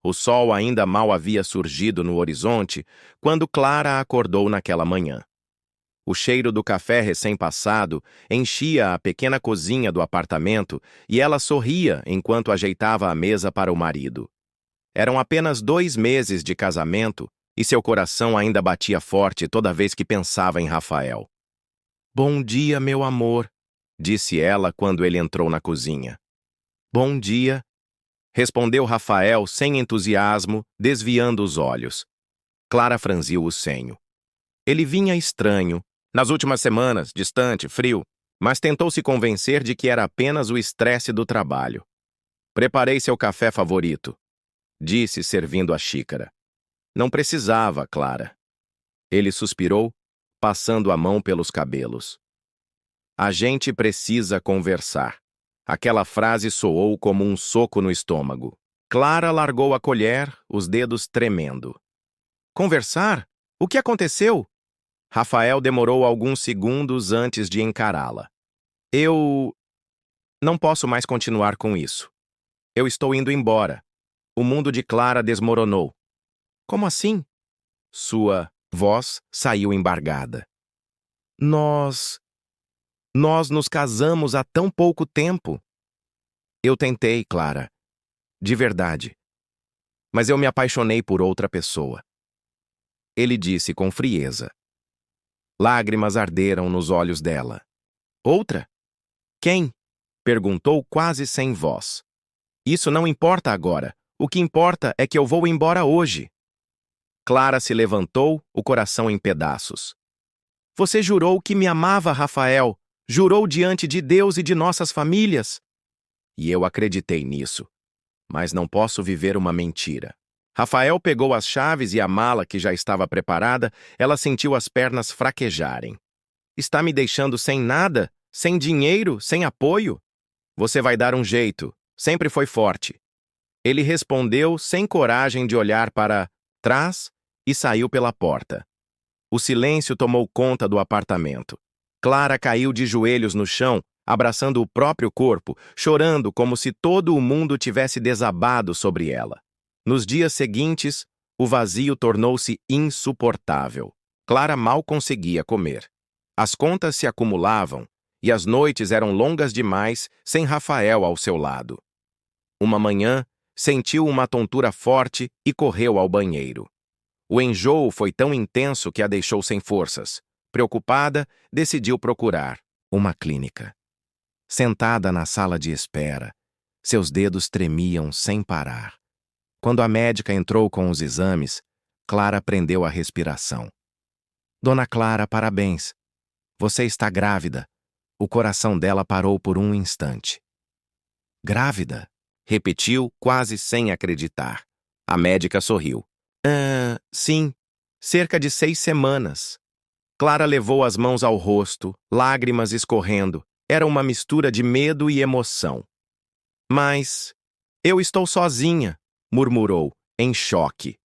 O sol ainda mal havia surgido no horizonte quando Clara acordou naquela manhã. O cheiro do café recém-passado enchia a pequena cozinha do apartamento e ela sorria enquanto ajeitava a mesa para o marido. Eram apenas 2 meses de casamento e seu coração ainda batia forte toda vez que pensava em Rafael. "Bom dia, meu amor", disse ela quando ele entrou na cozinha. "Bom dia", respondeu Rafael sem entusiasmo, desviando os olhos. Clara franziu o senho. Ele vinha estranho, nas últimas semanas, distante, frio, mas tentou se convencer de que era apenas o estresse do trabalho. "Preparei seu café favorito", disse, servindo a xícara. "Não precisava, Clara." Ele suspirou, passando a mão pelos cabelos. "A gente precisa conversar." Aquela frase soou como um soco no estômago. Clara largou a colher, os dedos tremendo. "Conversar? O que aconteceu?" Rafael demorou alguns segundos antes de encará-la. "Eu não posso mais continuar com isso. Eu estou indo embora." O mundo de Clara desmoronou. "Como assim?" Sua voz saiu embargada. Nós nos casamos há tão pouco tempo." "Eu tentei, Clara. De verdade. Mas eu me apaixonei por outra pessoa." Ele disse com frieza. Lágrimas arderam nos olhos dela. "Outra? Quem?" perguntou quase sem voz. "Isso não importa agora. O que importa é que eu vou embora hoje." Clara se levantou, o coração em pedaços. "Você jurou que me amava, Rafael. Jurou diante de Deus e de nossas famílias." "E eu acreditei nisso. Mas não posso viver uma mentira." Rafael pegou as chaves e a mala que já estava preparada, ela sentiu as pernas fraquejarem. "Está me deixando sem nada? Sem dinheiro? Sem apoio?" "Você vai dar um jeito. Sempre foi forte." Ele respondeu sem coragem de olhar para trás e saiu pela porta. O silêncio tomou conta do apartamento. Clara caiu de joelhos no chão, abraçando o próprio corpo, chorando como se todo o mundo tivesse desabado sobre ela. Nos dias seguintes, o vazio tornou-se insuportável. Clara mal conseguia comer. As contas se acumulavam e as noites eram longas demais sem Rafael ao seu lado. Uma manhã, sentiu uma tontura forte e correu ao banheiro. O enjoo foi tão intenso que a deixou sem forças. Preocupada, decidiu procurar uma clínica. Sentada na sala de espera, seus dedos tremiam sem parar. Quando a médica entrou com os exames, Clara prendeu a respiração. "Dona Clara, parabéns. Você está grávida." O coração dela parou por um instante. "Grávida?" repetiu, quase sem acreditar. A médica sorriu. Sim, cerca de 6 semanas." Clara levou as mãos ao rosto, lágrimas escorrendo. Era uma mistura de medo e emoção. "Mas eu estou sozinha", murmurou, em choque.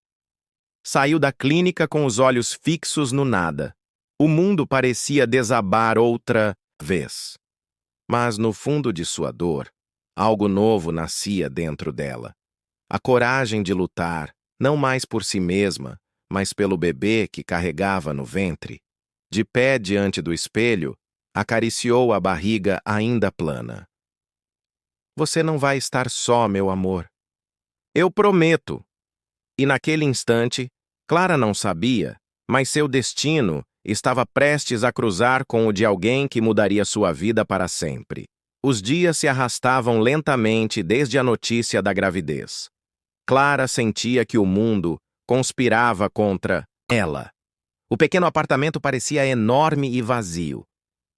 Saiu da clínica com os olhos fixos no nada. O mundo parecia desabar outra vez. Mas no fundo de sua dor, algo novo nascia dentro dela. A coragem de lutar, não mais por si mesma, mas pelo bebê que carregava no ventre. De pé diante do espelho, acariciou a barriga ainda plana. "Você não vai estar só, meu amor." "Eu prometo." E naquele instante, Clara não sabia, mas seu destino estava prestes a cruzar com o de alguém que mudaria sua vida para sempre. Os dias se arrastavam lentamente desde a notícia da gravidez. Clara sentia que o mundo conspirava contra ela. O pequeno apartamento parecia enorme e vazio.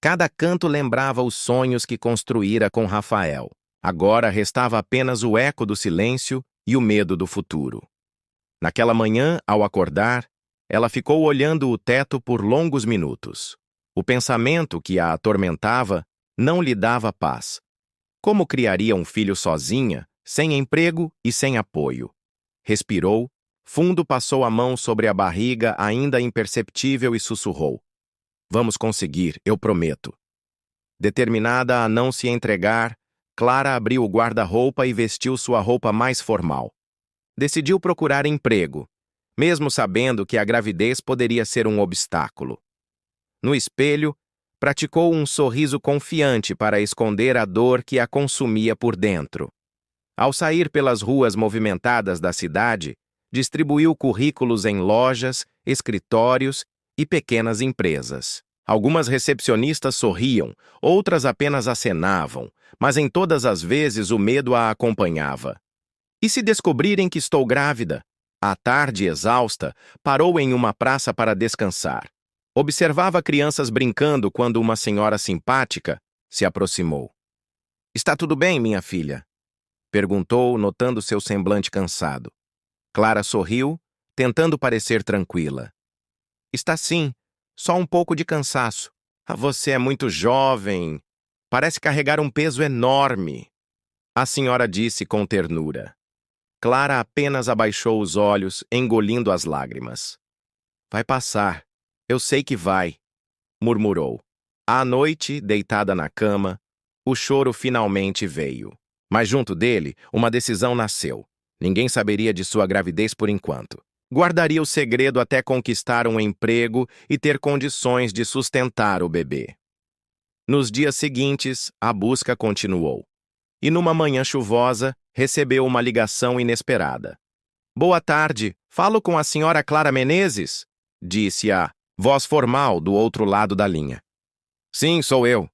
Cada canto lembrava os sonhos que construíra com Rafael. Agora restava apenas o eco do silêncio e o medo do futuro. Naquela manhã, ao acordar, ela ficou olhando o teto por longos minutos. O pensamento que a atormentava não lhe dava paz. Como criaria um filho sozinha, sem emprego e sem apoio? Respirou, fundo, passou a mão sobre a barriga ainda imperceptível e sussurrou: "Vamos conseguir, eu prometo." Determinada a não se entregar, Clara abriu o guarda-roupa e vestiu sua roupa mais formal. decidiu procurar emprego, mesmo sabendo que a gravidez poderia ser um obstáculo. No espelho, praticou um sorriso confiante para esconder a dor que a consumia por dentro. Ao sair pelas ruas movimentadas da cidade, distribuiu currículos em lojas, escritórios e pequenas empresas. Algumas recepcionistas sorriam, outras apenas acenavam, mas em todas as vezes o medo a acompanhava. E se descobrirem que estou grávida? À tarde, exausta, parou em uma praça para descansar. Observava crianças brincando quando uma senhora simpática se aproximou. "Está tudo bem, minha filha?" perguntou, notando seu semblante cansado. Clara sorriu, tentando parecer tranquila. "Está sim, só um pouco de cansaço. Você é muito jovem. Parece carregar um peso enorme." A senhora disse com ternura. Clara apenas abaixou os olhos, engolindo as lágrimas. "Vai passar. Eu sei que vai", murmurou. À noite, deitada na cama, o choro finalmente veio. Mas junto dele, uma decisão nasceu. Ninguém saberia de sua gravidez por enquanto. Guardaria o segredo até conquistar um emprego e ter condições de sustentar o bebê. Nos dias seguintes, a busca continuou. E numa manhã chuvosa, recebeu uma ligação inesperada. "Boa tarde, falo com a senhora Clara Menezes?" disse a voz formal do outro lado da linha. "Sim, sou eu.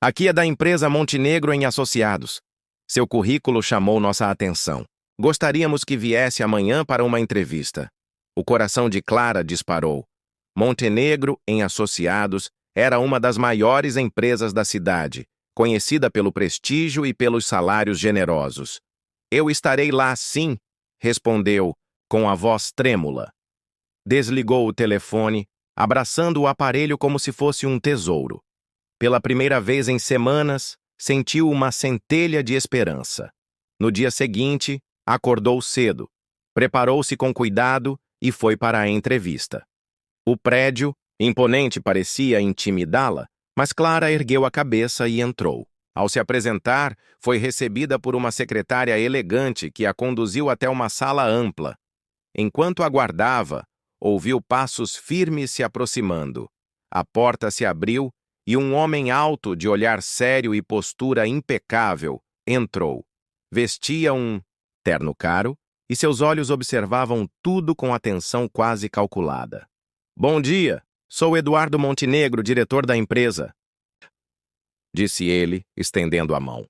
Aqui é da empresa Montenegro em Associados. Seu currículo chamou nossa atenção. Gostaríamos que viesse amanhã para uma entrevista." O coração de Clara disparou. Montenegro em Associados era uma das maiores empresas da cidade, conhecida pelo prestígio e pelos salários generosos. "Eu estarei lá, sim", respondeu, com a voz trêmula. Desligou o telefone, abraçando o aparelho como se fosse um tesouro. Pela primeira vez em semanas, sentiu uma centelha de esperança. No dia seguinte, acordou cedo, preparou-se com cuidado e foi para a entrevista. O prédio, imponente, parecia intimidá-la, mas Clara ergueu a cabeça e entrou. Ao se apresentar, foi recebida por uma secretária elegante que a conduziu até uma sala ampla. Enquanto aguardava, ouviu passos firmes se aproximando. A porta se abriu e um homem alto, de olhar sério e postura impecável, entrou. Vestia um terno caro e seus olhos observavam tudo com atenção quase calculada. "Bom dia, sou Eduardo Montenegro, diretor da empresa", disse ele, estendendo a mão.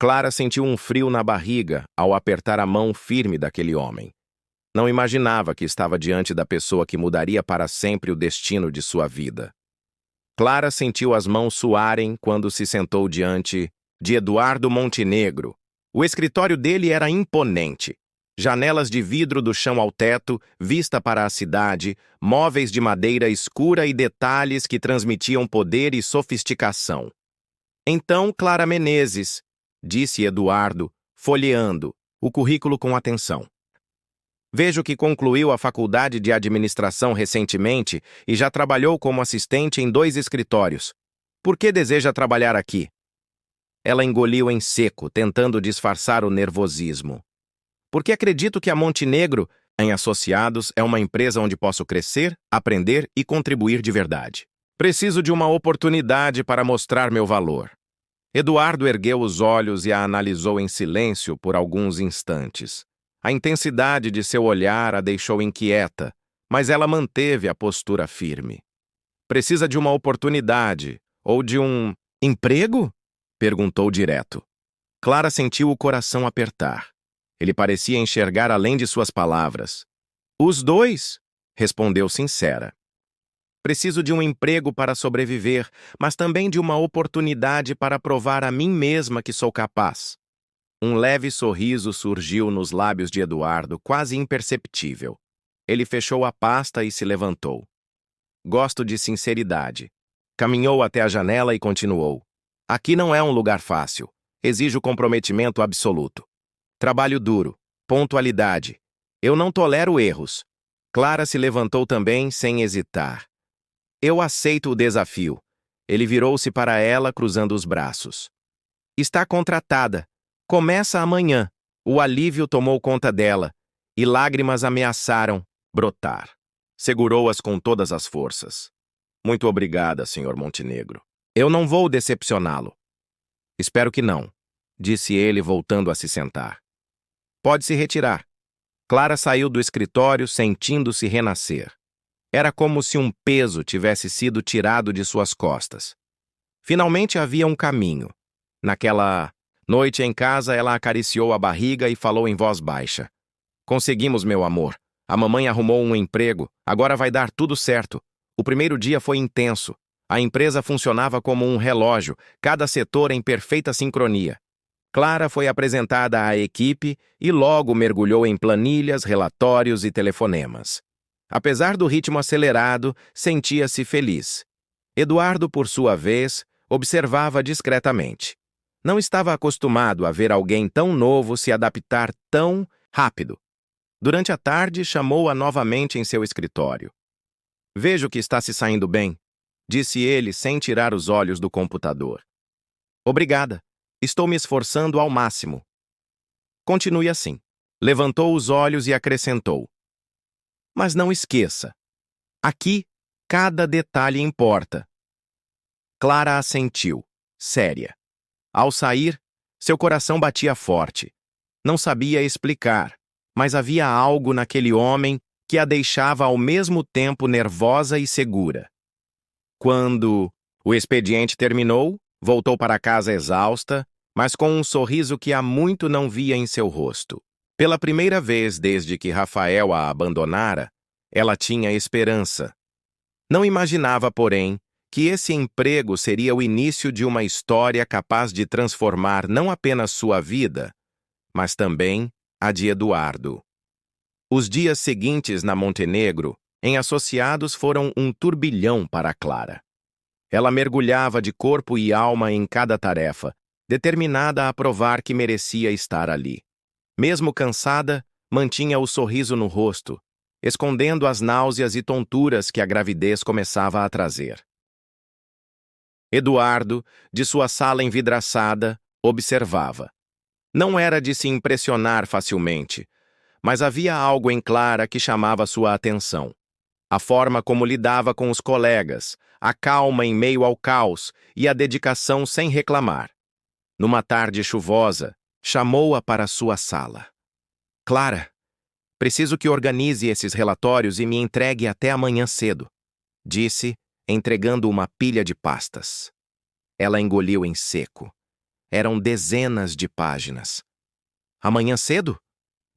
Clara sentiu um frio na barriga ao apertar a mão firme daquele homem. Não imaginava que estava diante da pessoa que mudaria para sempre o destino de sua vida. Clara sentiu as mãos suarem quando se sentou diante de Eduardo Montenegro. O escritório dele era imponente. Janelas de vidro do chão ao teto, vista para a cidade, móveis de madeira escura e detalhes que transmitiam poder e sofisticação. "Então, Clara Menezes", disse Eduardo, folheando o currículo com atenção. "Vejo que concluiu a faculdade de administração recentemente e já trabalhou como assistente em 2 escritórios. Por que deseja trabalhar aqui?" Ela engoliu em seco, tentando disfarçar o nervosismo. "Porque acredito que a Montenegro em Associados é uma empresa onde posso crescer, aprender e contribuir de verdade. Preciso de uma oportunidade para mostrar meu valor." Eduardo ergueu os olhos e a analisou em silêncio por alguns instantes. A intensidade de seu olhar a deixou inquieta, mas ela manteve a postura firme. "Precisa de uma oportunidade ou de um emprego?" perguntou direto. Clara sentiu o coração apertar. Ele parecia enxergar além de suas palavras. "Os dois", respondeu sincera. "Preciso de um emprego para sobreviver, mas também de uma oportunidade para provar a mim mesma que sou capaz." Um leve sorriso surgiu nos lábios de Eduardo, quase imperceptível. Ele fechou a pasta e se levantou. "Gosto de sinceridade." Caminhou até a janela e continuou. "Aqui não é um lugar fácil. Exijo comprometimento absoluto. Trabalho duro, pontualidade. Eu não tolero erros." Clara se levantou também, sem hesitar. "Eu aceito o desafio." Ele virou-se para ela, cruzando os braços. "Está contratada. Começa amanhã." O alívio tomou conta dela. e lágrimas ameaçaram brotar. Segurou-as com todas as forças. Muito obrigada, Sr. Montenegro. Eu não vou decepcioná-lo. Espero que não, disse ele, voltando a se sentar. Pode se retirar. Clara saiu do escritório sentindo-se renascer. Era como se um peso tivesse sido tirado de suas costas. Finalmente havia um caminho. Naquela noite em casa, ela acariciou a barriga e falou em voz baixa. Conseguimos, meu amor. A mamãe arrumou um emprego. Agora vai dar tudo certo. O primeiro dia foi intenso. A empresa funcionava como um relógio, cada setor em perfeita sincronia. Clara foi apresentada à equipe e logo mergulhou em planilhas, relatórios e telefonemas. Apesar do ritmo acelerado, sentia-se feliz. Eduardo, por sua vez, observava discretamente. Não estava acostumado a ver alguém tão novo se adaptar tão rápido. Durante a tarde, chamou-a novamente em seu escritório. Vejo que está se saindo bem, disse ele sem tirar os olhos do computador. Obrigada. Estou me esforçando ao máximo. Continue assim. Levantou os olhos e acrescentou. Mas não esqueça. Aqui, cada detalhe importa. Clara assentiu, séria. Ao sair, seu coração batia forte. Não sabia explicar, mas havia algo naquele homem que a deixava ao mesmo tempo nervosa e segura. Quando o expediente terminou, voltou para casa exausta, mas com um sorriso que há muito não via em seu rosto. Pela primeira vez desde que Rafael a abandonara, ela tinha esperança. Não imaginava, porém, que esse emprego seria o início de uma história capaz de transformar não apenas sua vida, mas também a de Eduardo. Os dias seguintes na Montenegro, em associados, foram um turbilhão para Clara. Ela mergulhava de corpo e alma em cada tarefa, determinada a provar que merecia estar ali. Mesmo cansada, mantinha o sorriso no rosto, escondendo as náuseas e tonturas que a gravidez começava a trazer. Eduardo, de sua sala envidraçada, observava. Não era de se impressionar facilmente, mas havia algo em Clara que chamava sua atenção. A forma como lidava com os colegas, a calma em meio ao caos e a dedicação sem reclamar. Numa tarde chuvosa, chamou-a para sua sala. Clara, preciso que organize esses relatórios e me entregue até amanhã cedo, disse, entregando uma pilha de pastas. Ela engoliu em seco. Eram dezenas de páginas. Amanhã cedo?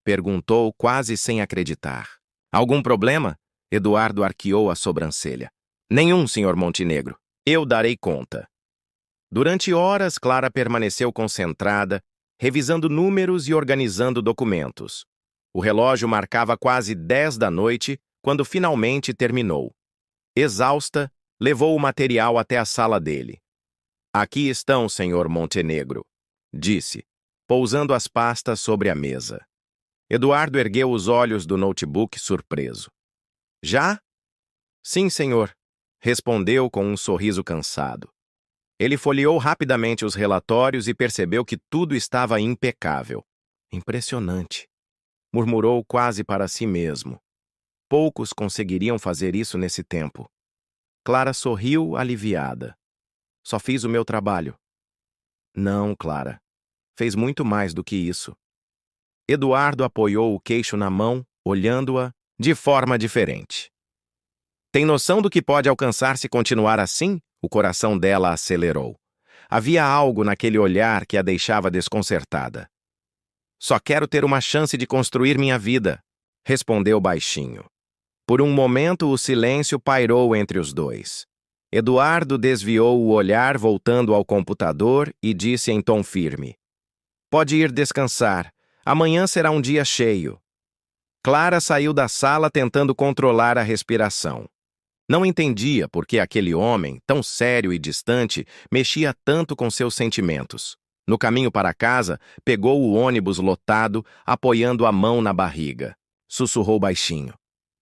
Perguntou, quase sem acreditar. Algum problema? Eduardo arqueou a sobrancelha. Nenhum, Sr. Montenegro. Eu darei conta. Durante horas, Clara permaneceu concentrada, revisando números e organizando documentos. O relógio marcava quase 10 da noite, quando finalmente terminou. Exausta, levou o material até a sala dele. Aqui estão, Sr. Montenegro, disse, pousando as pastas sobre a mesa. Eduardo ergueu os olhos do notebook surpreso. Já? Sim, senhor, respondeu com um sorriso cansado. Ele folheou rapidamente os relatórios e percebeu que tudo estava impecável. Impressionante, murmurou quase para si mesmo. Poucos conseguiriam fazer isso nesse tempo. Clara sorriu aliviada. Só fiz o meu trabalho. Não, Clara. Fez muito mais do que isso. Eduardo apoiou o queixo na mão, olhando-a de forma diferente. Tem noção do que pode alcançar se continuar assim? O coração dela acelerou. Havia algo naquele olhar que a deixava desconcertada. Só quero ter uma chance de construir minha vida, respondeu baixinho. Por um momento, o silêncio pairou entre os dois. Eduardo desviou o olhar voltando ao computador e disse em tom firme. Pode ir descansar. Amanhã será um dia cheio. Clara saiu da sala tentando controlar a respiração. Não entendia por que aquele homem, tão sério e distante, mexia tanto com seus sentimentos. No caminho para casa, pegou o ônibus lotado, apoiando a mão na barriga. Sussurrou baixinho.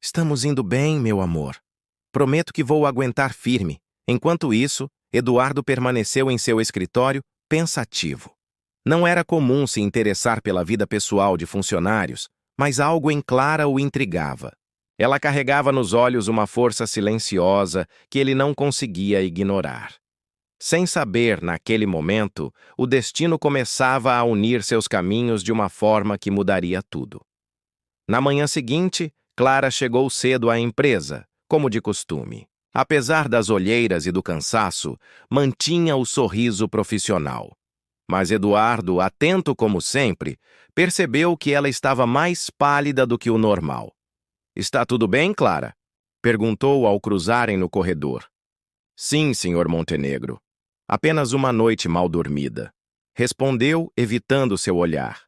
Estamos indo bem, meu amor. Prometo que vou aguentar firme. Enquanto isso, Eduardo permaneceu em seu escritório, pensativo. Não era comum se interessar pela vida pessoal de funcionários, Mas algo em Clara o intrigava. Ela carregava nos olhos uma força silenciosa que ele não conseguia ignorar. Sem saber, naquele momento, o destino começava a unir seus caminhos de uma forma que mudaria tudo. Na manhã seguinte, Clara chegou cedo à empresa, como de costume. Apesar das olheiras e do cansaço, mantinha o sorriso profissional. Mas Eduardo, atento como sempre, percebeu que ela estava mais pálida do que o normal. "Está tudo bem, Clara?" perguntou ao cruzarem no corredor. "Sim, senhor Montenegro. Apenas uma noite mal dormida", respondeu, evitando seu olhar.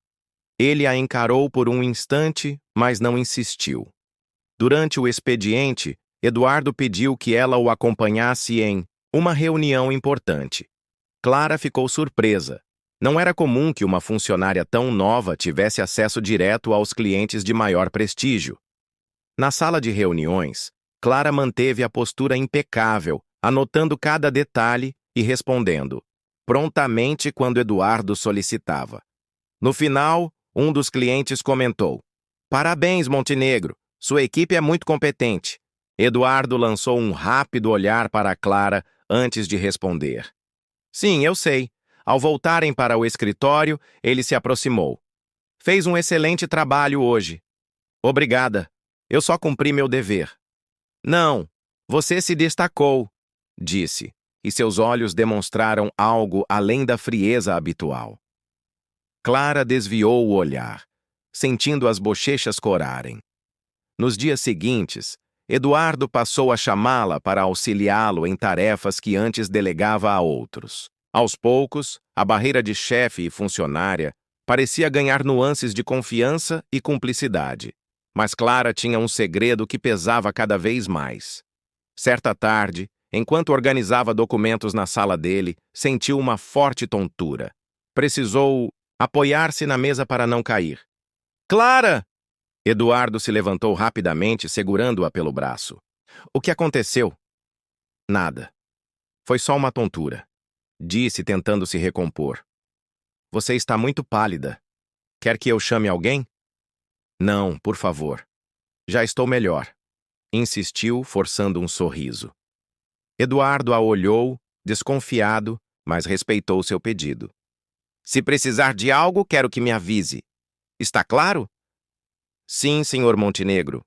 Ele a encarou por um instante, mas não insistiu. Durante o expediente, Eduardo pediu que ela o acompanhasse em uma reunião importante. Clara ficou surpresa. Não era comum que uma funcionária tão nova tivesse acesso direto aos clientes de maior prestígio. Na sala de reuniões, Clara manteve a postura impecável, anotando cada detalhe e respondendo, prontamente quando Eduardo solicitava. No final, um dos clientes comentou: "Parabéns, Montenegro. Sua equipe é muito competente." Eduardo lançou um rápido olhar para Clara antes de responder. "Sim, eu sei." Ao voltarem para o escritório, ele se aproximou. "Fez um excelente trabalho hoje." "Obrigada. Eu só cumpri meu dever." "Não, você se destacou", disse, e seus olhos demonstraram algo além da frieza habitual. Clara desviou o olhar, sentindo as bochechas corarem. Nos dias seguintes, Eduardo passou a chamá-la para auxiliá-lo em tarefas que antes delegava a outros. Aos poucos, a barreira de chefe e funcionária parecia ganhar nuances de confiança e cumplicidade. Mas Clara tinha um segredo que pesava cada vez mais. Certa tarde, enquanto organizava documentos na sala dele, sentiu uma forte tontura. Precisou apoiar-se na mesa para não cair. "Clara!" Eduardo se levantou rapidamente, segurando-a pelo braço. "O que aconteceu?" "Nada. Foi só uma tontura", disse, tentando se recompor. "Você está muito pálida. Quer que eu chame alguém?" "Não, por favor. Já estou melhor", insistiu, forçando um sorriso. Eduardo a olhou, desconfiado, mas respeitou seu pedido. "Se precisar de algo, quero que me avise. Está claro?" "Sim, senhor Montenegro."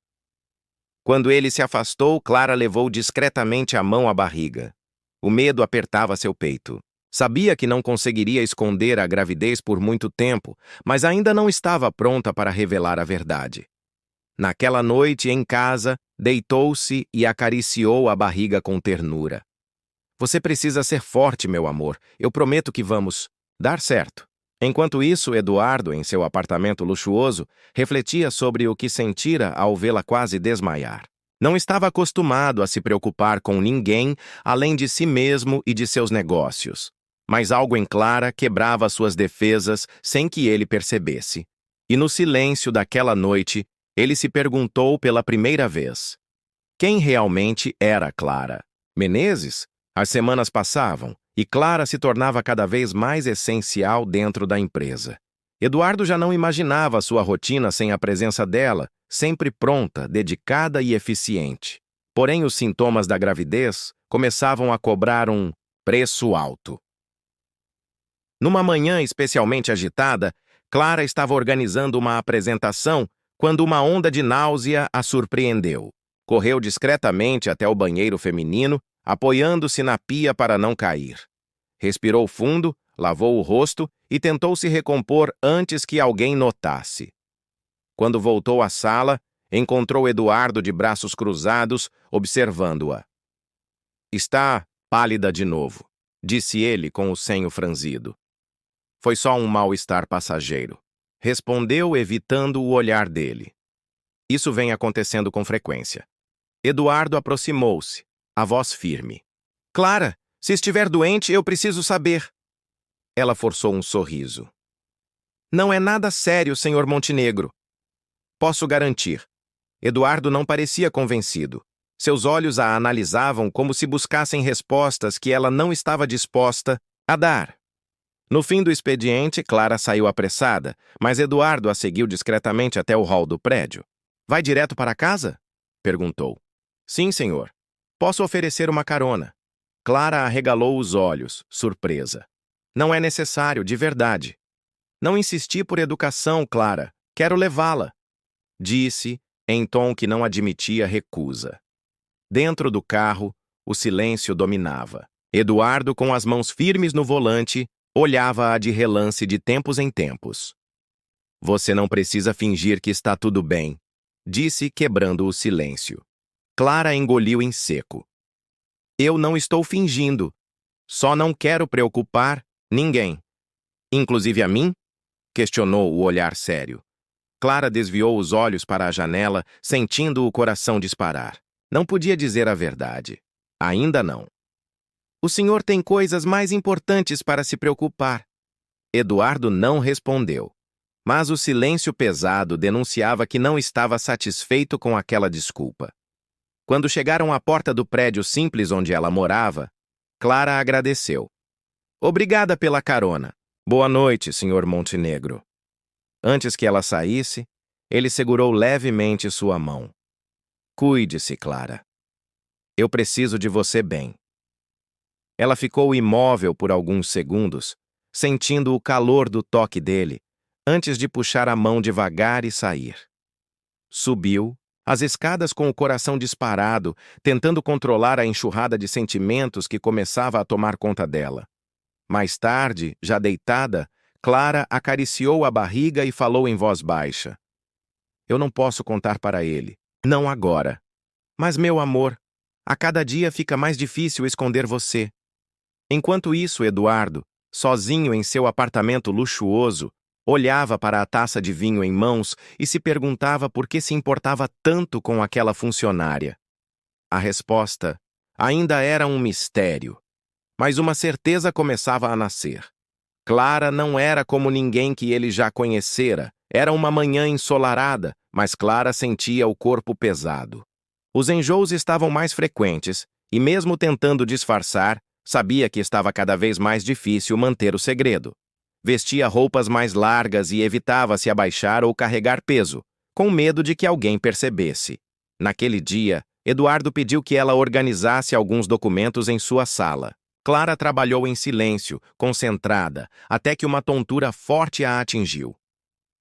Quando ele se afastou, Clara levou discretamente a mão à barriga. O medo apertava seu peito. Sabia que não conseguiria esconder a gravidez por muito tempo, mas ainda não estava pronta para revelar a verdade. Naquela noite, em casa, deitou-se e acariciou a barriga com ternura. "Você precisa ser forte, meu amor. Eu prometo que vamos dar certo." Enquanto isso, Eduardo, em seu apartamento luxuoso, refletia sobre o que sentira ao vê-la quase desmaiar. Não estava acostumado a se preocupar com ninguém além de si mesmo e de seus negócios. Mas algo em Clara quebrava suas defesas sem que ele percebesse. E no silêncio daquela noite, ele se perguntou pela primeira vez: quem realmente era Clara? Menezes? As semanas passavam, e Clara se tornava cada vez mais essencial dentro da empresa. Eduardo já não imaginava sua rotina sem a presença dela, sempre pronta, dedicada e eficiente. Porém, os sintomas da gravidez começavam a cobrar um preço alto. Numa manhã especialmente agitada, Clara estava organizando uma apresentação quando uma onda de náusea a surpreendeu. Correu discretamente até o banheiro feminino, apoiando-se na pia para não cair. Respirou fundo, lavou o rosto e tentou se recompor antes que alguém notasse. Quando voltou à sala, encontrou Eduardo de braços cruzados, observando-a. "Está pálida de novo", disse ele com o senho franzido. "Foi só um mal-estar passageiro", respondeu, evitando o olhar dele. "Isso vem acontecendo com frequência." Eduardo aproximou-se, a voz firme. "Clara, se estiver doente, eu preciso saber." Ela forçou um sorriso. "Não é nada sério, senhor Montenegro." "Posso garantir." Eduardo não parecia convencido. Seus olhos a analisavam como se buscassem respostas que ela não estava disposta a dar. No fim do expediente, Clara saiu apressada, mas Eduardo a seguiu discretamente até o hall do prédio. Vai direto para casa? Perguntou. Sim, senhor. Posso oferecer uma carona. Clara arregalou os olhos, surpresa. Não é necessário, de verdade. Não insisti por educação, Clara. Quero levá-la. Disse, em tom que não admitia recusa. Dentro do carro, o silêncio dominava. Eduardo, com as mãos firmes no volante, olhava-a de relance de tempos em tempos. Você não precisa fingir que está tudo bem, disse, quebrando o silêncio. Clara engoliu em seco. Eu não estou fingindo. Só não quero preocupar ninguém. Inclusive a mim? Questionou o olhar sério. Clara desviou os olhos para a janela, sentindo o coração disparar. Não podia dizer a verdade. Ainda não. O senhor tem coisas mais importantes para se preocupar. Eduardo não respondeu. Mas o silêncio pesado denunciava que não estava satisfeito com aquela desculpa. Quando chegaram à porta do prédio simples onde ela morava, Clara agradeceu. Obrigada pela carona. Boa noite, senhor Montenegro. Antes que ela saísse, ele segurou levemente sua mão. Cuide-se, Clara. Eu preciso de você bem. Ela ficou imóvel por alguns segundos, sentindo o calor do toque dele, antes de puxar a mão devagar e sair. Subiu as escadas com o coração disparado, tentando controlar a enxurrada de sentimentos que começava a tomar conta dela. Mais tarde, já deitada, Clara acariciou a barriga e falou em voz baixa. Eu não posso contar para ele. Não agora. Mas, meu amor, a cada dia fica mais difícil esconder você. Enquanto isso, Eduardo, sozinho em seu apartamento luxuoso, olhava para a taça de vinho em mãos e se perguntava por que se importava tanto com aquela funcionária. A resposta ainda era um mistério, mas uma certeza começava a nascer. Clara não era como ninguém que ele já conhecera. Era uma manhã ensolarada, mas Clara sentia o corpo pesado. Os enjoos estavam mais frequentes e, mesmo tentando disfarçar, sabia que estava cada vez mais difícil manter o segredo. Vestia roupas mais largas e evitava se abaixar ou carregar peso, com medo de que alguém percebesse. Naquele dia, Eduardo pediu que ela organizasse alguns documentos em sua sala. Clara trabalhou em silêncio, concentrada, até que uma tontura forte a atingiu.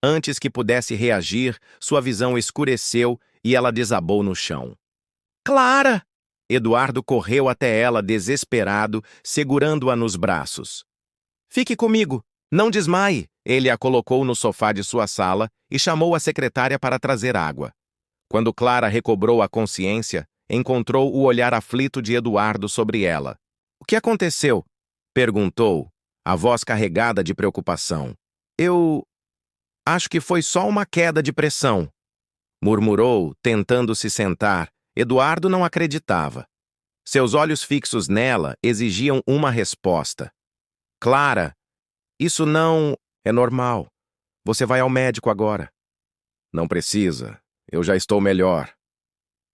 Antes que pudesse reagir, sua visão escureceu e ela desabou no chão. Clara! Eduardo correu até ela desesperado, segurando-a nos braços. Fique comigo, não desmaie! Ele a colocou no sofá de sua sala e chamou a secretária para trazer água. Quando Clara recobrou a consciência, encontrou o olhar aflito de Eduardo sobre ela. O que aconteceu? Perguntou, a voz carregada de preocupação. Eu acho que foi só uma queda de pressão, murmurou, tentando se sentar. Eduardo não acreditava. Seus olhos fixos nela exigiam uma resposta. Clara, isso não é normal. Você vai ao médico agora. Não precisa. Eu já estou melhor.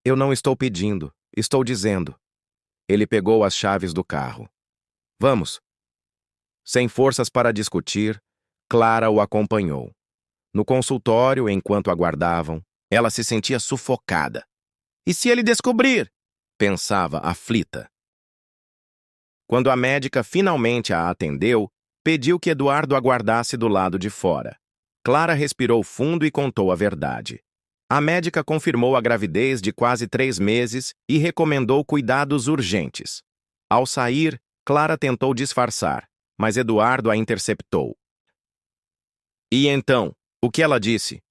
Eu não estou pedindo. Estou dizendo. Ele pegou as chaves do carro. Vamos. Sem forças para discutir, Clara o acompanhou. No consultório, enquanto aguardavam, ela se sentia sufocada. E se ele descobrir? Pensava aflita. Quando a médica finalmente a atendeu, pediu que Eduardo aguardasse do lado de fora. Clara respirou fundo e contou a verdade. A médica confirmou a gravidez de quase 3 meses e recomendou cuidados urgentes. Ao sair, Clara tentou disfarçar, mas Eduardo a interceptou. E então, o que ela disse?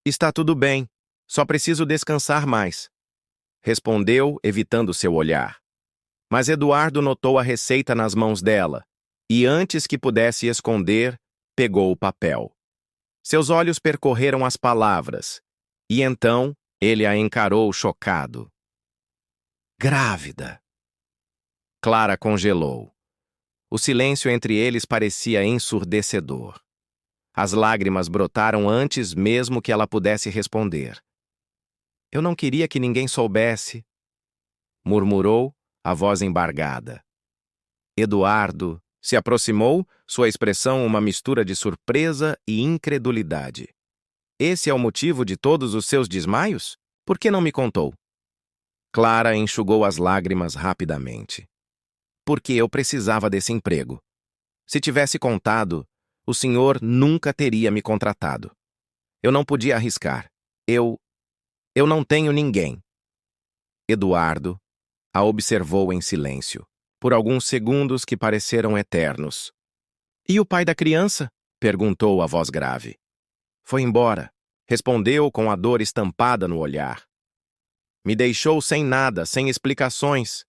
Está tudo bem, só preciso descansar mais. Respondeu, evitando seu olhar. Mas Eduardo notou a receita nas mãos dela, e antes que pudesse esconder, pegou o papel. Seus olhos percorreram as palavras, e então ele a encarou chocado. Grávida. Clara congelou. O silêncio entre eles parecia ensurdecedor. As lágrimas brotaram antes mesmo que ela pudesse responder. Eu não queria que ninguém soubesse, murmurou, a voz embargada. Eduardo Se aproximou, sua expressão uma mistura de surpresa e incredulidade. Esse é o motivo de todos os seus desmaios? Por que não me contou? Clara enxugou as lágrimas rapidamente. Porque eu precisava desse emprego. Se tivesse contado, o senhor nunca teria me contratado. Eu não podia arriscar. Eu não tenho ninguém. Eduardo a observou em silêncio, por alguns segundos que pareceram eternos. E o pai da criança? Perguntou a voz grave. Foi embora, respondeu com a dor estampada no olhar. Me deixou sem nada, sem explicações.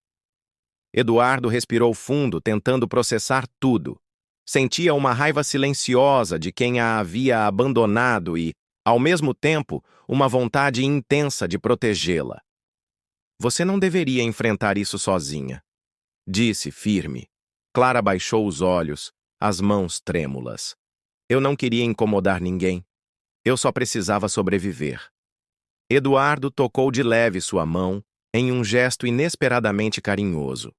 Eduardo respirou fundo, tentando processar tudo. Sentia uma raiva silenciosa de quem a havia abandonado e, ao mesmo tempo, uma vontade intensa de protegê-la. Você não deveria enfrentar isso sozinha, disse firme. Clara baixou os olhos, as mãos trêmulas. Eu não queria incomodar ninguém. Eu só precisava sobreviver. Eduardo tocou de leve sua mão, em um gesto inesperadamente carinhoso.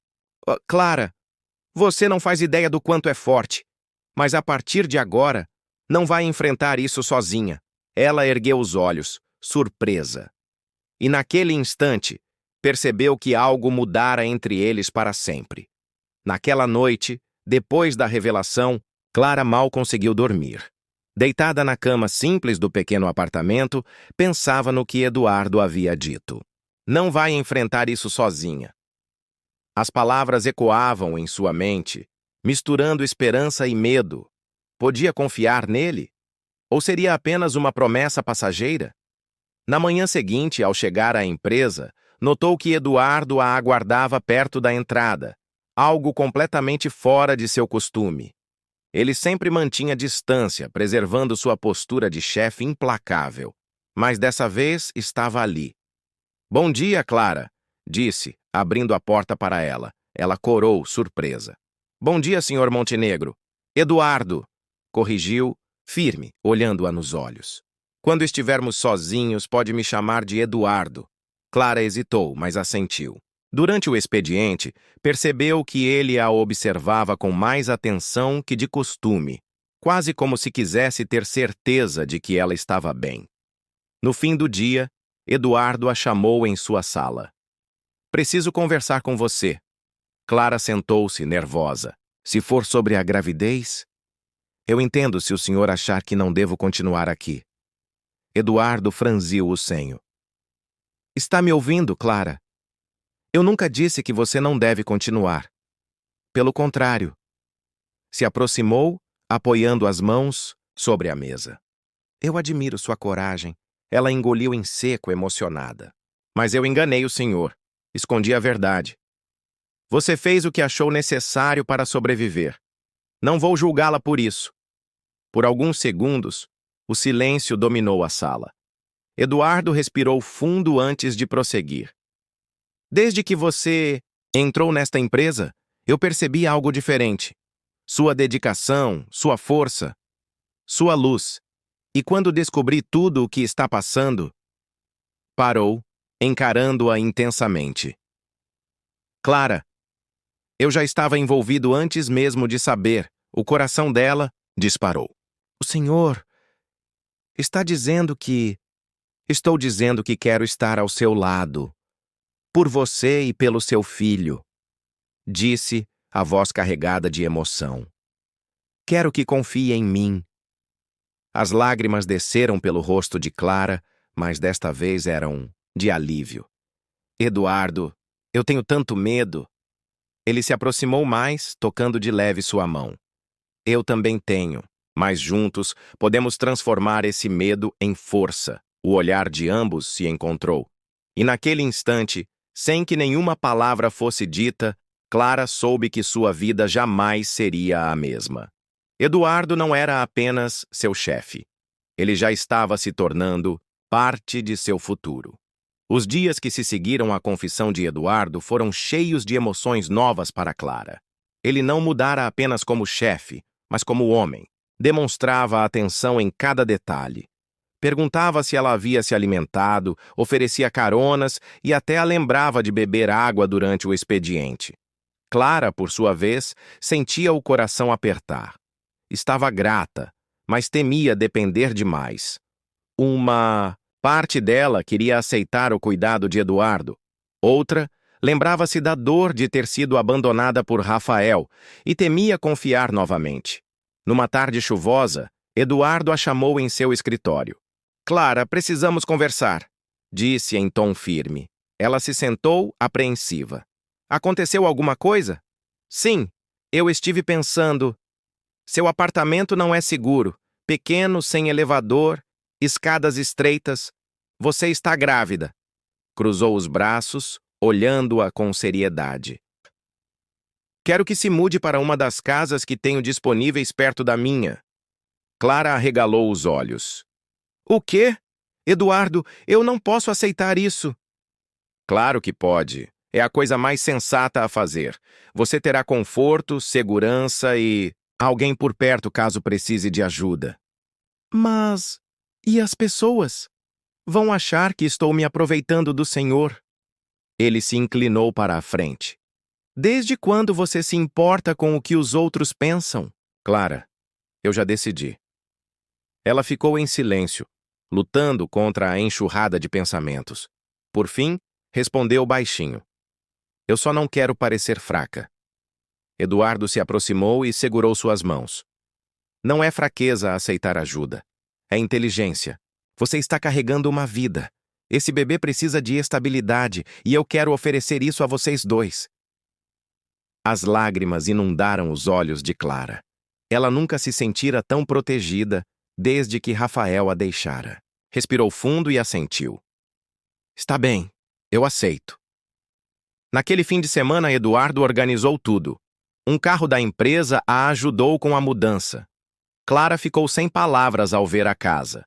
Clara, você não faz ideia do quanto é forte, mas a partir de agora, não vai enfrentar isso sozinha. Ela ergueu os olhos, surpresa. E naquele instante, percebeu que algo mudara entre eles para sempre. Naquela noite, depois da revelação, Clara mal conseguiu dormir. Deitada na cama simples do pequeno apartamento, pensava no que Eduardo havia dito. Não vai enfrentar isso sozinha. As palavras ecoavam em sua mente, misturando esperança e medo. Podia confiar nele? Ou seria apenas uma promessa passageira? Na manhã seguinte, ao chegar à empresa, notou que Eduardo a aguardava perto da entrada, algo completamente fora de seu costume. Ele sempre mantinha distância, preservando sua postura de chefe implacável, mas dessa vez estava ali. Bom dia, Clara, disse, abrindo a porta para ela. Ela corou, surpresa. Bom dia, senhor Montenegro. Eduardo, corrigiu, firme, olhando-a nos olhos. Quando estivermos sozinhos, pode me chamar de Eduardo. Clara hesitou, mas assentiu. Durante o expediente, percebeu que ele a observava com mais atenção que de costume, quase como se quisesse ter certeza de que ela estava bem. No fim do dia, Eduardo a chamou em sua sala. Preciso conversar com você. Clara sentou-se, nervosa. Se for sobre a gravidez? Eu entendo se o senhor achar que não devo continuar aqui. Eduardo franziu o senho. Está me ouvindo, Clara? Eu nunca disse que você não deve continuar. Pelo contrário. Se aproximou, apoiando as mãos sobre a mesa. Eu admiro sua coragem. Ela engoliu em seco, emocionada. Mas eu enganei o senhor. Escondi a verdade. Você fez o que achou necessário para sobreviver. Não vou julgá-la por isso. Por alguns segundos, o silêncio dominou a sala. Eduardo respirou fundo antes de prosseguir. Desde que você entrou nesta empresa, eu percebi algo diferente. Sua dedicação, sua força, sua luz. E quando descobri tudo o que está passando, parou, encarando-a intensamente. Clara, eu já estava envolvido antes mesmo de saber. O coração dela disparou. O senhor está dizendo que... Estou dizendo que quero estar ao seu lado, por você e pelo seu filho, disse, a voz carregada de emoção. Quero que confie em mim. As lágrimas desceram pelo rosto de Clara, mas desta vez eram de alívio. Eduardo, eu tenho tanto medo. Ele se aproximou mais, tocando de leve sua mão. Eu também tenho, mas juntos podemos transformar esse medo em força. O olhar de ambos se encontrou. E naquele instante, sem que nenhuma palavra fosse dita, Clara soube que sua vida jamais seria a mesma. Eduardo não era apenas seu chefe. Ele já estava se tornando parte de seu futuro. Os dias que se seguiram à confissão de Eduardo foram cheios de emoções novas para Clara. Ele não mudara apenas como chefe, mas como homem. Demonstrava atenção em cada detalhe. Perguntava se ela havia se alimentado, oferecia caronas e até a lembrava de beber água durante o expediente. Clara, por sua vez, sentia o coração apertar. Estava grata, mas temia depender demais. Uma parte dela queria aceitar o cuidado de Eduardo. Outra lembrava-se da dor de ter sido abandonada por Rafael e temia confiar novamente. Numa tarde chuvosa, Eduardo a chamou em seu escritório. Clara, precisamos conversar, disse em tom firme. Ela se sentou, apreensiva. Aconteceu alguma coisa? Sim, eu estive pensando. Seu apartamento não é seguro. Pequeno, sem elevador, escadas estreitas. Você está grávida. Cruzou os braços, olhando-a com seriedade. Quero que se mude para uma das casas que tenho disponíveis perto da minha. Clara arregalou os olhos. O quê? Eduardo, eu não posso aceitar isso. Claro que pode. É a coisa mais sensata a fazer. Você terá conforto, segurança e alguém por perto caso precise de ajuda. Mas e as pessoas? Vão achar que estou me aproveitando do Senhor. Ele se inclinou para a frente. Desde quando você se importa com o que os outros pensam? Clara, eu já decidi. Ela ficou em silêncio, lutando contra a enxurrada de pensamentos. Por fim, respondeu baixinho. Eu só não quero parecer fraca. Eduardo se aproximou e segurou suas mãos. Não é fraqueza aceitar ajuda. É inteligência. Você está carregando uma vida. Esse bebê precisa de estabilidade e eu quero oferecer isso a vocês dois. As lágrimas inundaram os olhos de Clara. Ela nunca se sentira tão protegida desde que Rafael a deixara. Respirou fundo e assentiu. Está bem, eu aceito. Naquele fim de semana, Eduardo organizou tudo. Um carro da empresa a ajudou com a mudança. Clara ficou sem palavras ao ver a casa.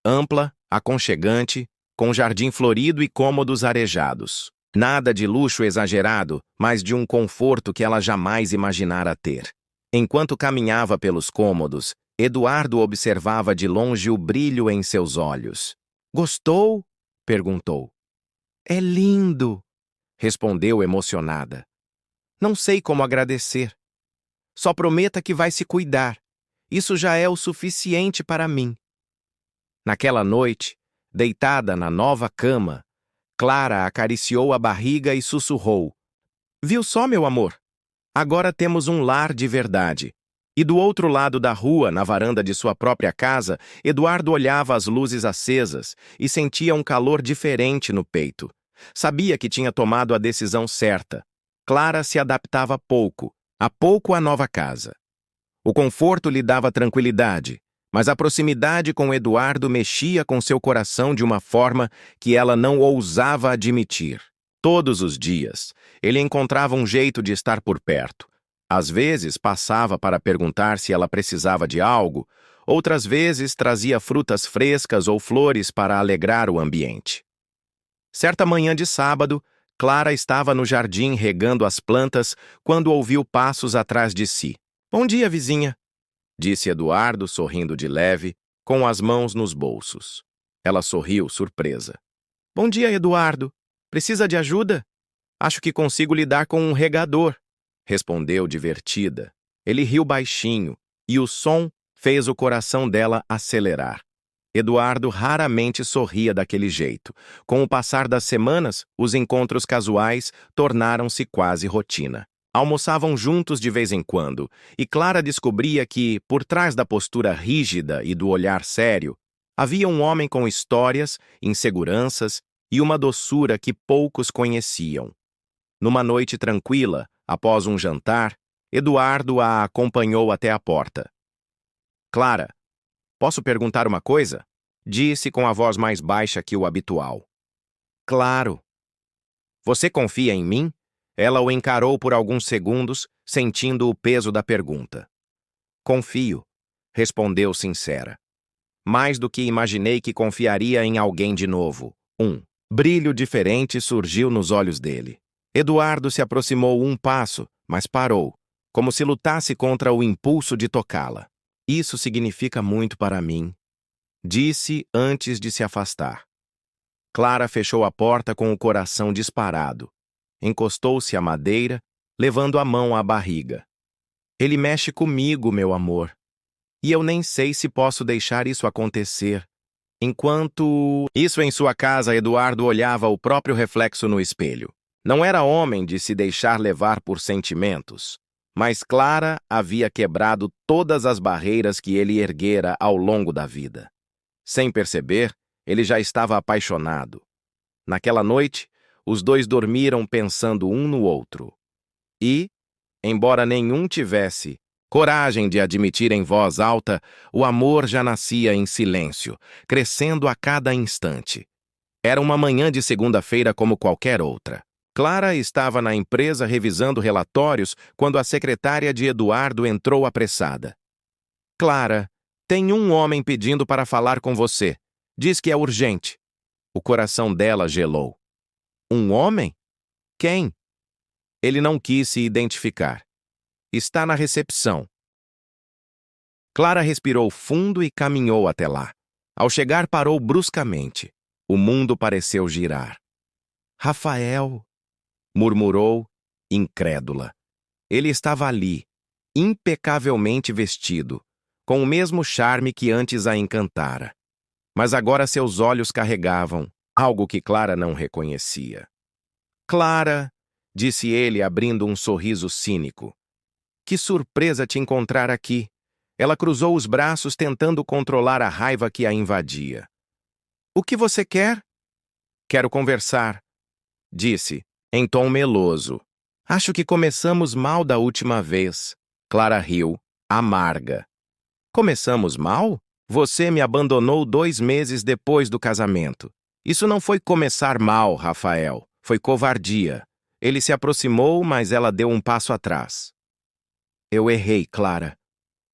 Ampla, aconchegante, com jardim florido e cômodos arejados. Nada de luxo exagerado, mas de um conforto que ela jamais imaginara ter. Enquanto caminhava pelos cômodos, Eduardo observava de longe o brilho em seus olhos. Gostou? Perguntou. É lindo, respondeu emocionada. Não sei como agradecer. Só prometa que vai se cuidar. Isso já é o suficiente para mim. Naquela noite, deitada na nova cama, Clara acariciou a barriga e sussurrou. Viu só, meu amor? Agora temos um lar de verdade. E do outro lado da rua, na varanda de sua própria casa, Eduardo olhava as luzes acesas e sentia um calor diferente no peito. Sabia que tinha tomado a decisão certa. Clara se adaptava a pouco à nova casa. O conforto lhe dava tranquilidade, mas a proximidade com Eduardo mexia com seu coração de uma forma que ela não ousava admitir. Todos os dias, ele encontrava um jeito de estar por perto. Às vezes, passava para perguntar se ela precisava de algo, outras vezes trazia frutas frescas ou flores para alegrar o ambiente. Certa manhã de sábado, Clara estava no jardim regando as plantas quando ouviu passos atrás de si. Bom dia, vizinha, disse Eduardo, sorrindo de leve, com as mãos nos bolsos. Ela sorriu, surpresa. Bom dia, Eduardo. Precisa de ajuda? Acho que consigo lidar com um regador, respondeu divertida. Ele riu baixinho, e o som fez o coração dela acelerar. Eduardo raramente sorria daquele jeito. Com o passar das semanas, os encontros casuais tornaram-se quase rotina. Almoçavam juntos de vez em quando, e Clara descobria que, por trás da postura rígida e do olhar sério, havia um homem com histórias, inseguranças e uma doçura que poucos conheciam. Numa noite tranquila, após um jantar, Eduardo a acompanhou até a porta. Clara, posso perguntar uma coisa? Disse com a voz mais baixa que o habitual. Claro. Você confia em mim? Ela o encarou por alguns segundos, sentindo o peso da pergunta. Confio, respondeu sincera. Mais do que imaginei que confiaria em alguém de novo. Um brilho diferente surgiu nos olhos dele. Eduardo se aproximou um passo, mas parou, como se lutasse contra o impulso de tocá-la. Isso significa muito para mim, disse antes de se afastar. Clara fechou a porta com o coração disparado. Encostou-se à madeira levando a mão à barriga. Ele mexe comigo, meu amor. E eu nem sei se posso deixar isso acontecer. Enquanto isso em sua casa, Eduardo olhava o próprio reflexo no espelho. Não era homem de se deixar levar por sentimentos, mas Clara havia quebrado todas as barreiras que ele erguera ao longo da vida. Sem perceber, ele já estava apaixonado. Naquela noite, os dois dormiram pensando um no outro. E, embora nenhum tivesse coragem de admitir em voz alta, o amor já nascia em silêncio, crescendo a cada instante. Era uma manhã de segunda-feira como qualquer outra. Clara estava na empresa revisando relatórios quando a secretária de Eduardo entrou apressada. Clara, tem um homem pedindo para falar com você. Diz que é urgente. O coração dela gelou. Um homem? Quem? Ele não quis se identificar. Está na recepção. Clara respirou fundo e caminhou até lá. Ao chegar, parou bruscamente. O mundo pareceu girar. Rafael, murmurou, incrédula. Ele estava ali, impecavelmente vestido, com o mesmo charme que antes a encantara. Mas agora seus olhos carregavam algo que Clara não reconhecia. Clara, disse ele, abrindo um sorriso cínico. Que surpresa te encontrar aqui. Ela cruzou os braços tentando controlar a raiva que a invadia. O que você quer? Quero conversar, disse, em tom meloso. Acho que começamos mal da última vez. Clara riu, amarga. Começamos mal? Você me abandonou 2 meses depois do casamento. Isso não foi começar mal, Rafael. Foi covardia. Ele se aproximou, mas ela deu um passo atrás. Eu errei, Clara.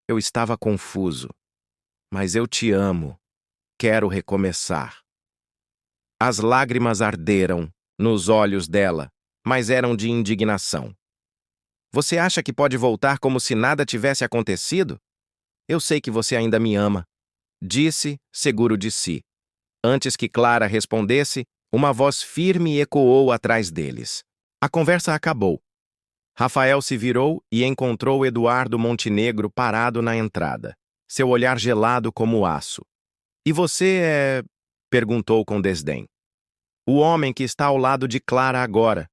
Eu estava confuso. Mas eu te amo. Quero recomeçar. As lágrimas arderam nos olhos dela, mas eram de indignação. Você acha que pode voltar como se nada tivesse acontecido? Eu sei que você ainda me ama, disse, seguro de si. Antes que Clara respondesse, uma voz firme ecoou atrás deles. A conversa acabou. Rafael se virou e encontrou Eduardo Montenegro parado na entrada, seu olhar gelado como aço. E você é... perguntou com desdém. O homem que está ao lado de Clara agora.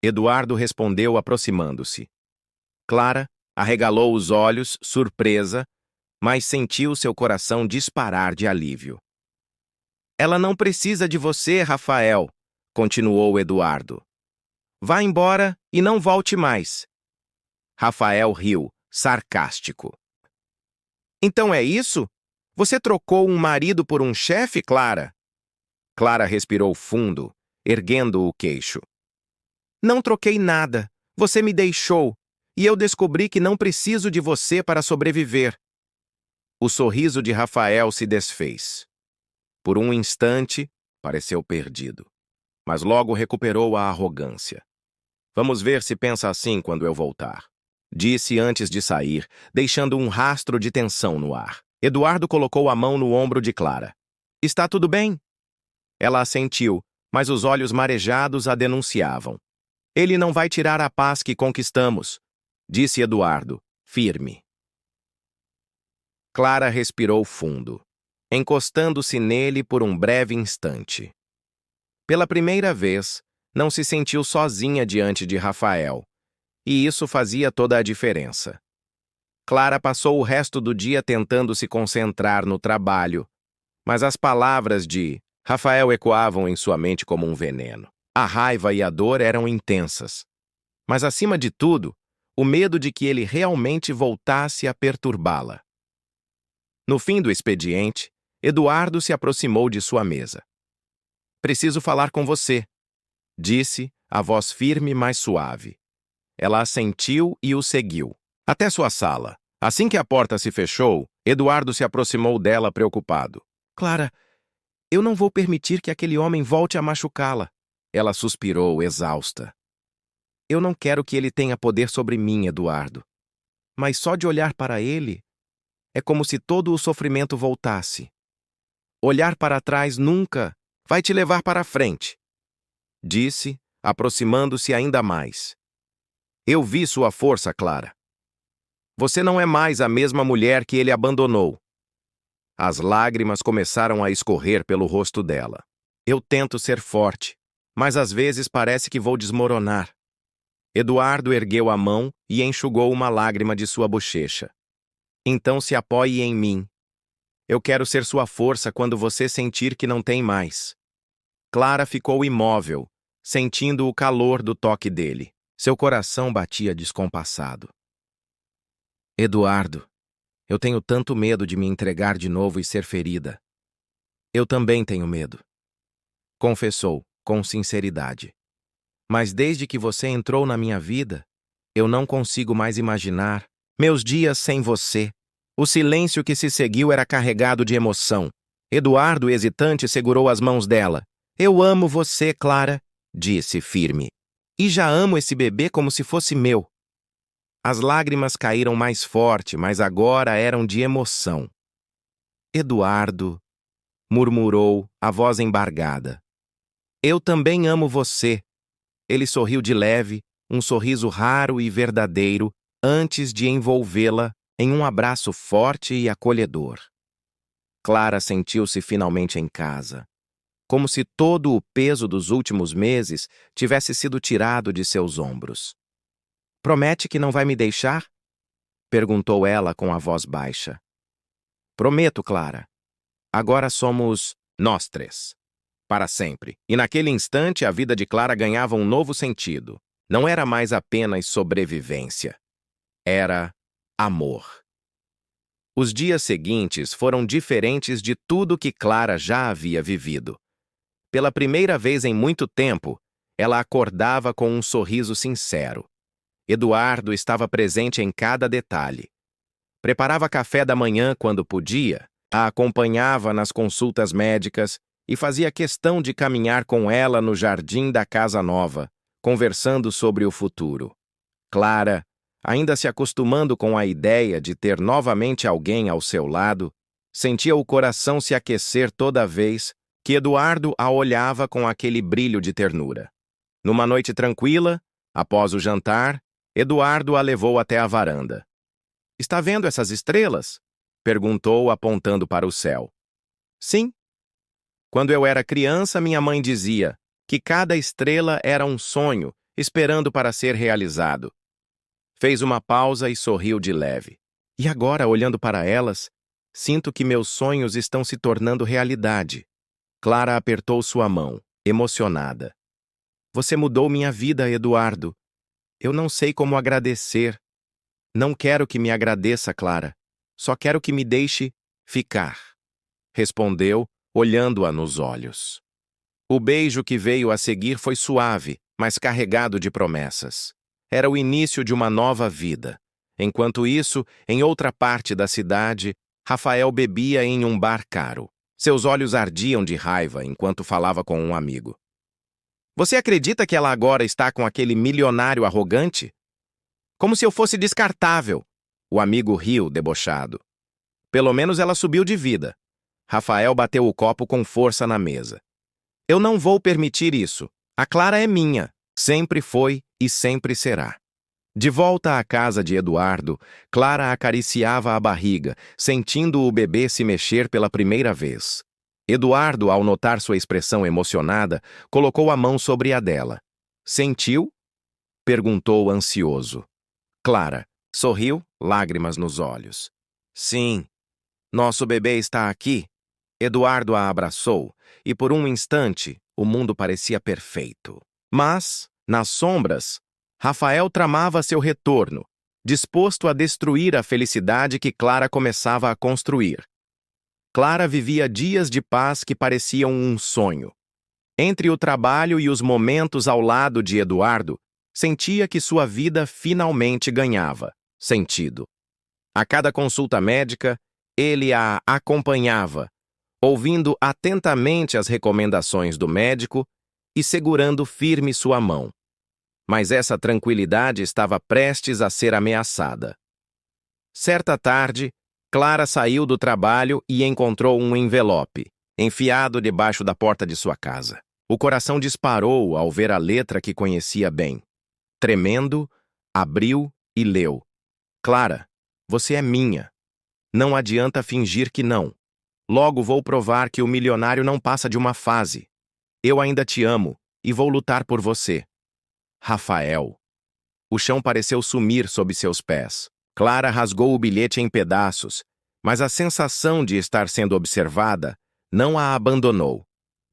Eduardo respondeu aproximando-se. Clara arregalou os olhos, surpresa, mas sentiu seu coração disparar de alívio. Ela não precisa de você, Rafael, continuou Eduardo. Vá embora e não volte mais. Rafael riu, sarcástico. Então é isso? Você trocou um marido por um chefe, Clara? Clara respirou fundo, erguendo o queixo. Não troquei nada. Você me deixou, e eu descobri que não preciso de você para sobreviver. O sorriso de Rafael se desfez. Por um instante, pareceu perdido, mas logo recuperou a arrogância. Vamos ver se pensa assim quando eu voltar, disse antes de sair, deixando um rastro de tensão no ar. Eduardo colocou a mão no ombro de Clara. Está tudo bem? Ela assentiu, mas os olhos marejados a denunciavam. Ele não vai tirar a paz que conquistamos, disse Eduardo, firme. Clara respirou fundo, encostando-se nele por um breve instante. Pela primeira vez, não se sentiu sozinha diante de Rafael, e isso fazia toda a diferença. Clara passou o resto do dia tentando se concentrar no trabalho, mas as palavras de Rafael ecoavam em sua mente como um veneno. A raiva e a dor eram intensas, mas acima de tudo, o medo de que ele realmente voltasse a perturbá-la. No fim do expediente, Eduardo se aproximou de sua mesa. Preciso falar com você, disse, a voz firme mas suave. Ela assentiu e o seguiu, até sua sala. Assim que a porta se fechou, Eduardo se aproximou dela preocupado. Clara, eu não vou permitir que aquele homem volte a machucá-la. Ela suspirou, exausta. Eu não quero que ele tenha poder sobre mim, Eduardo. Mas só de olhar para ele, é como se todo o sofrimento voltasse. Olhar para trás nunca vai te levar para a frente, disse, aproximando-se ainda mais. Eu vi sua força, Clara. Você não é mais a mesma mulher que ele abandonou. As lágrimas começaram a escorrer pelo rosto dela. Eu tento ser forte, mas às vezes parece que vou desmoronar. Eduardo ergueu a mão e enxugou uma lágrima de sua bochecha. Então se apoie em mim. Eu quero ser sua força quando você sentir que não tem mais. Clara ficou imóvel, sentindo o calor do toque dele. Seu coração batia descompassado. Eduardo, eu tenho tanto medo de me entregar de novo e ser ferida. Eu também tenho medo. Confessou, com sinceridade. Mas desde que você entrou na minha vida, eu não consigo mais imaginar meus dias sem você. O silêncio que se seguiu era carregado de emoção. Eduardo, hesitante, segurou as mãos dela. Eu amo você, Clara, disse firme. E já amo esse bebê como se fosse meu. As lágrimas caíram mais forte, mas agora eram de emoção. Eduardo, murmurou, a voz embargada. Eu também amo você. Ele sorriu de leve, um sorriso raro e verdadeiro, antes de envolvê-la em um abraço forte e acolhedor. Clara sentiu-se finalmente em casa, como se todo o peso dos últimos meses tivesse sido tirado de seus ombros. Promete que não vai me deixar? Perguntou ela com a voz baixa. Prometo, Clara. Agora somos nós três. Para sempre. E naquele instante a vida de Clara ganhava um novo sentido. Não era mais apenas sobrevivência. Era amor. Os dias seguintes foram diferentes de tudo que Clara já havia vivido. Pela primeira vez em muito tempo, ela acordava com um sorriso sincero. Eduardo estava presente em cada detalhe. Preparava café da manhã quando podia, a acompanhava nas consultas médicas e fazia questão de caminhar com ela no jardim da casa nova, conversando sobre o futuro. Clara, ainda se acostumando com a ideia de ter novamente alguém ao seu lado, sentia o coração se aquecer toda vez que Eduardo a olhava com aquele brilho de ternura. Numa noite tranquila, após o jantar, Eduardo a levou até a varanda. Está vendo essas estrelas? Perguntou, apontando para o céu. Sim. Quando eu era criança, minha mãe dizia que cada estrela era um sonho, esperando para ser realizado. Fez uma pausa e sorriu de leve. E agora, olhando para elas, sinto que meus sonhos estão se tornando realidade. Clara apertou sua mão, emocionada. Você mudou minha vida, Eduardo. Eu não sei como agradecer. Não quero que me agradeça, Clara. Só quero que me deixe ficar. Respondeu, olhando-a nos olhos. O beijo que veio a seguir foi suave, mas carregado de promessas. Era o início de uma nova vida. Enquanto isso, em outra parte da cidade, Rafael bebia em um bar caro. Seus olhos ardiam de raiva enquanto falava com um amigo. Você acredita que ela agora está com aquele milionário arrogante? Como se eu fosse descartável. O amigo riu, debochado. Pelo menos ela subiu de vida. Rafael bateu o copo com força na mesa. Eu não vou permitir isso. A Clara é minha. Sempre foi e sempre será. De volta à casa de Eduardo, Clara acariciava a barriga, sentindo o bebê se mexer pela primeira vez. Eduardo, ao notar sua expressão emocionada, colocou a mão sobre a dela. Sentiu? Perguntou ansioso. Clara sorriu, lágrimas nos olhos. Sim, nosso bebê está aqui. Eduardo a abraçou, e por um instante o mundo parecia perfeito. Mas, nas sombras, Rafael tramava seu retorno, disposto a destruir a felicidade que Clara começava a construir. Clara vivia dias de paz que pareciam um sonho. Entre o trabalho e os momentos ao lado de Eduardo, sentia que sua vida finalmente ganhava sentido. A cada consulta médica, ele a acompanhava, ouvindo atentamente as recomendações do médico e segurando firme sua mão. Mas essa tranquilidade estava prestes a ser ameaçada. Certa tarde, Clara saiu do trabalho e encontrou um envelope, enfiado debaixo da porta de sua casa. O coração disparou ao ver a letra que conhecia bem. Tremendo, Abriu e leu. Clara, você é minha. Não adianta fingir que não. Logo vou provar que o milionário não passa de uma fase. Eu ainda te amo e vou lutar por você. Rafael. O chão pareceu sumir sob seus pés. Clara rasgou o bilhete em pedaços, mas a sensação de estar sendo observada não a abandonou.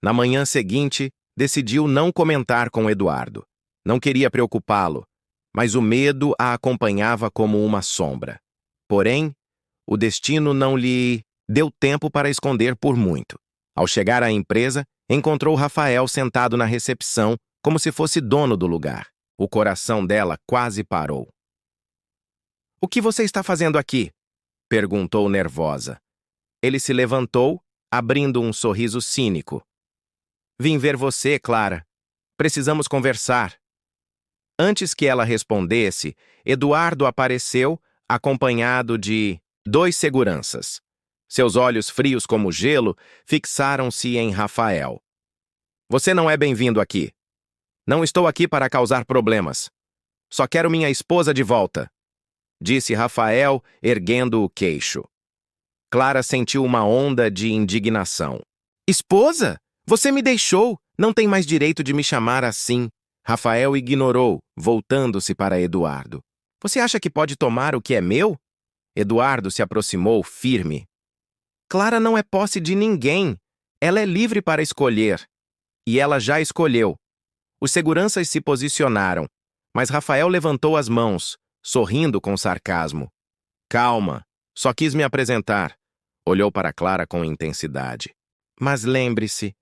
Na manhã seguinte, decidiu não comentar com Eduardo. Não queria preocupá-lo, mas o medo a acompanhava como uma sombra. Porém, o destino não lhe deu tempo para esconder por muito. Ao chegar à empresa, encontrou Rafael sentado na recepção, como se fosse dono do lugar. O coração dela quase parou. "O que você está fazendo aqui?" perguntou nervosa. Ele se levantou, abrindo um sorriso cínico. "Vim ver você, Clara. Precisamos conversar." Antes que ela respondesse, Eduardo apareceu, acompanhado de 2 seguranças. Seus olhos frios como gelo fixaram-se em Rafael. "Você não é bem-vindo aqui. Não estou aqui para causar problemas. Só quero minha esposa de volta", disse Rafael, erguendo o queixo. Clara sentiu uma onda de indignação. "Esposa? Você me deixou! Não tem mais direito de me chamar assim." Rafael ignorou, voltando-se para Eduardo. "Você acha que pode tomar o que é meu?" Eduardo se aproximou, firme. "Clara não é posse de ninguém. Ela é livre para escolher. E ela já escolheu." Os seguranças se posicionaram, mas Rafael levantou as mãos, sorrindo com sarcasmo. "Calma, só quis me apresentar." Olhou para Clara com intensidade. "Mas lembre-se,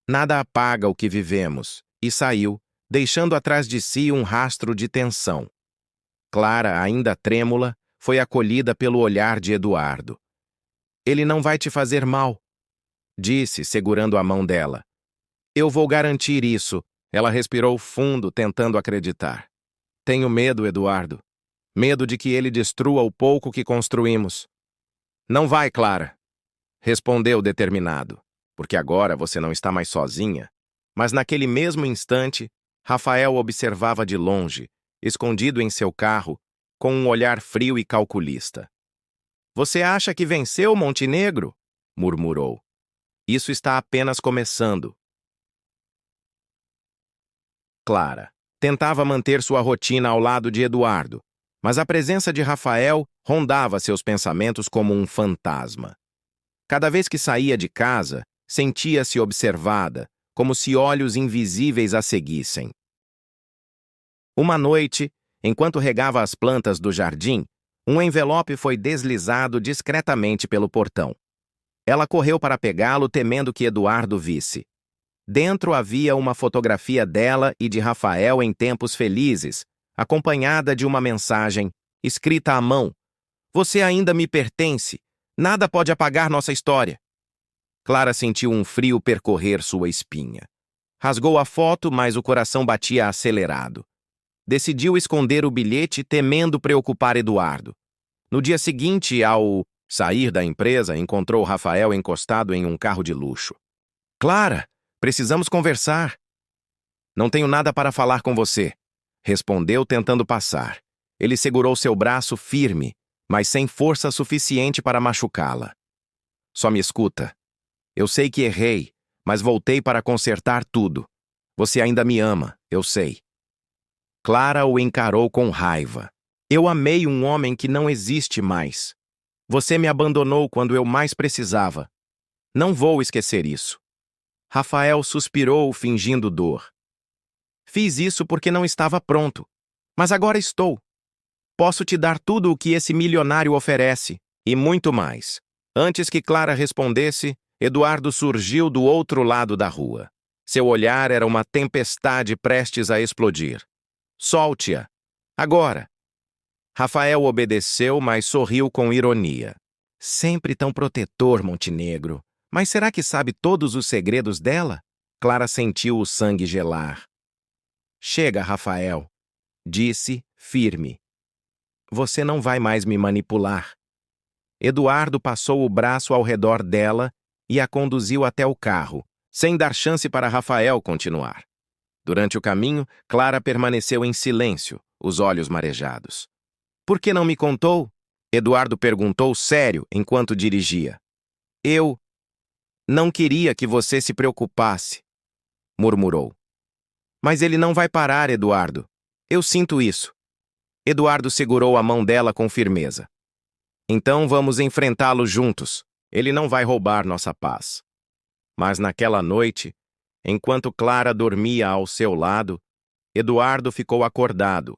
nada apaga o que vivemos." E saiu, deixando atrás de si um rastro de tensão. Clara, ainda trêmula, foi acolhida pelo olhar de Eduardo. "Ele não vai te fazer mal", disse, segurando a mão dela. "Eu vou garantir isso." Ela respirou fundo, tentando acreditar. "Tenho medo, Eduardo. Medo de que ele destrua o pouco que construímos." "Não vai, Clara", respondeu determinado, "porque agora você não está mais sozinha." Mas naquele mesmo instante, Rafael observava de longe, escondido em seu carro, com um olhar frio e calculista. "Você acha que venceu, Montenegro?" murmurou. "Isso está apenas começando." Clara tentava manter sua rotina ao lado de Eduardo, mas a presença de Rafael rondava seus pensamentos como um fantasma. Cada vez que saía de casa, sentia-se observada, como se olhos invisíveis a seguissem. Uma noite, enquanto regava as plantas do jardim, um envelope foi deslizado discretamente pelo portão. Ela correu para pegá-lo, temendo que Eduardo visse. Dentro havia uma fotografia dela e de Rafael em tempos felizes, acompanhada de uma mensagem, escrita à mão: "Você ainda me pertence. Nada pode apagar nossa história." Clara sentiu um frio percorrer sua espinha. Rasgou a foto, mas o coração batia acelerado. Decidiu esconder o bilhete, temendo preocupar Eduardo. No dia seguinte, ao sair da empresa, encontrou Rafael encostado em um carro de luxo. "Clara, precisamos conversar." "Não tenho nada para falar com você", respondeu, tentando passar. Ele segurou seu braço firme, mas sem força suficiente para machucá-la. "Só me escuta. Eu sei que errei, mas voltei para consertar tudo. Você ainda me ama, eu sei." Clara o encarou com raiva. "Eu amei um homem que não existe mais. Você me abandonou quando eu mais precisava. Não vou esquecer isso." Rafael suspirou, fingindo dor. "Fiz isso porque não estava pronto. Mas agora estou. Posso te dar tudo o que esse milionário oferece, e muito mais." Antes que Clara respondesse, Eduardo surgiu do outro lado da rua. Seu olhar era uma tempestade prestes a explodir. "Solte-a. Agora." Rafael obedeceu, mas sorriu com ironia. "Sempre tão protetor, Montenegro. Mas será que sabe todos os segredos dela?" Clara sentiu o sangue gelar. "Chega, Rafael", disse, firme. "Você não vai mais me manipular." Eduardo passou o braço ao redor dela e a conduziu até o carro, sem dar chance para Rafael continuar. Durante o caminho, Clara permaneceu em silêncio, os olhos marejados. Por que não me contou? Eduardo perguntou sério enquanto dirigia. Eu não queria que você se preocupasse, murmurou. Mas ele não vai parar, Eduardo. Eu sinto isso. Eduardo segurou a mão dela com firmeza. Então vamos enfrentá-lo juntos. Ele não vai roubar nossa paz. Mas naquela noite, enquanto Clara dormia ao seu lado, Eduardo ficou acordado,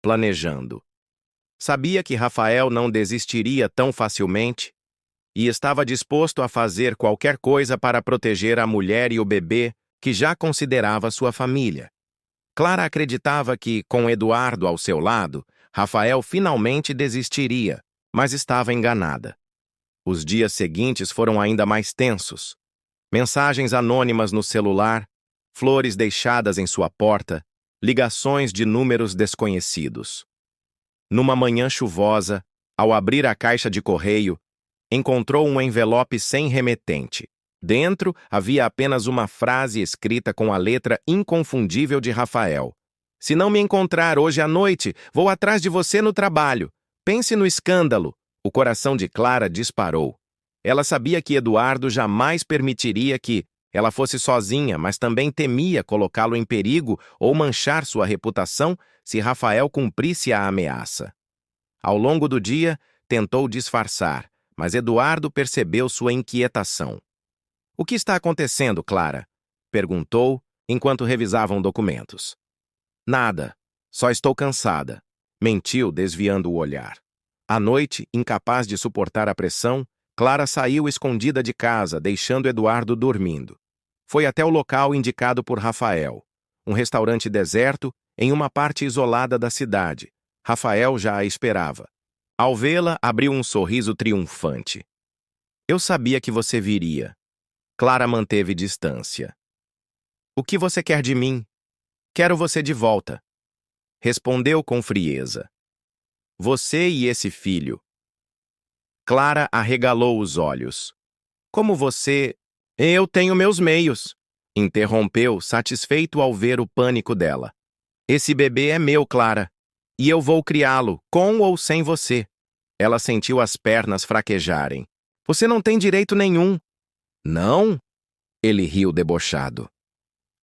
planejando. Sabia que Rafael não desistiria tão facilmente e estava disposto a fazer qualquer coisa para proteger a mulher e o bebê que já considerava sua família. Clara acreditava que, com Eduardo ao seu lado, Rafael finalmente desistiria, mas estava enganada. Os dias seguintes foram ainda mais tensos. Mensagens anônimas no celular, flores deixadas em sua porta, ligações de números desconhecidos. Numa manhã chuvosa, ao abrir a caixa de correio, encontrou um envelope sem remetente. Dentro havia apenas uma frase escrita com a letra inconfundível de Rafael. Se não me encontrar hoje à noite, vou atrás de você no trabalho. Pense no escândalo. O coração de Clara disparou. Ela sabia que Eduardo jamais permitiria que ela fosse sozinha, mas também temia colocá-lo em perigo ou manchar sua reputação se Rafael cumprisse a ameaça. Ao longo do dia, tentou disfarçar, mas Eduardo percebeu sua inquietação. O que está acontecendo, Clara? Perguntou, enquanto revisavam documentos. Nada. Só estou cansada. Mentiu, desviando o olhar. À noite, incapaz de suportar a pressão, Clara saiu escondida de casa, deixando Eduardo dormindo. Foi até o local indicado por Rafael, um restaurante deserto em uma parte isolada da cidade. Rafael já a esperava. Ao vê-la, abriu um sorriso triunfante. Eu sabia que você viria. Clara manteve distância. O que você quer de mim? Quero você de volta. Respondeu com frieza. Você e esse filho. Clara arregalou os olhos. Como você... Eu tenho meus meios. Interrompeu, satisfeito ao ver o pânico dela. Esse bebê é meu, Clara. E eu vou criá-lo, com ou sem você. Ela sentiu as pernas fraquejarem. Você não tem direito nenhum. Não? Ele riu debochado.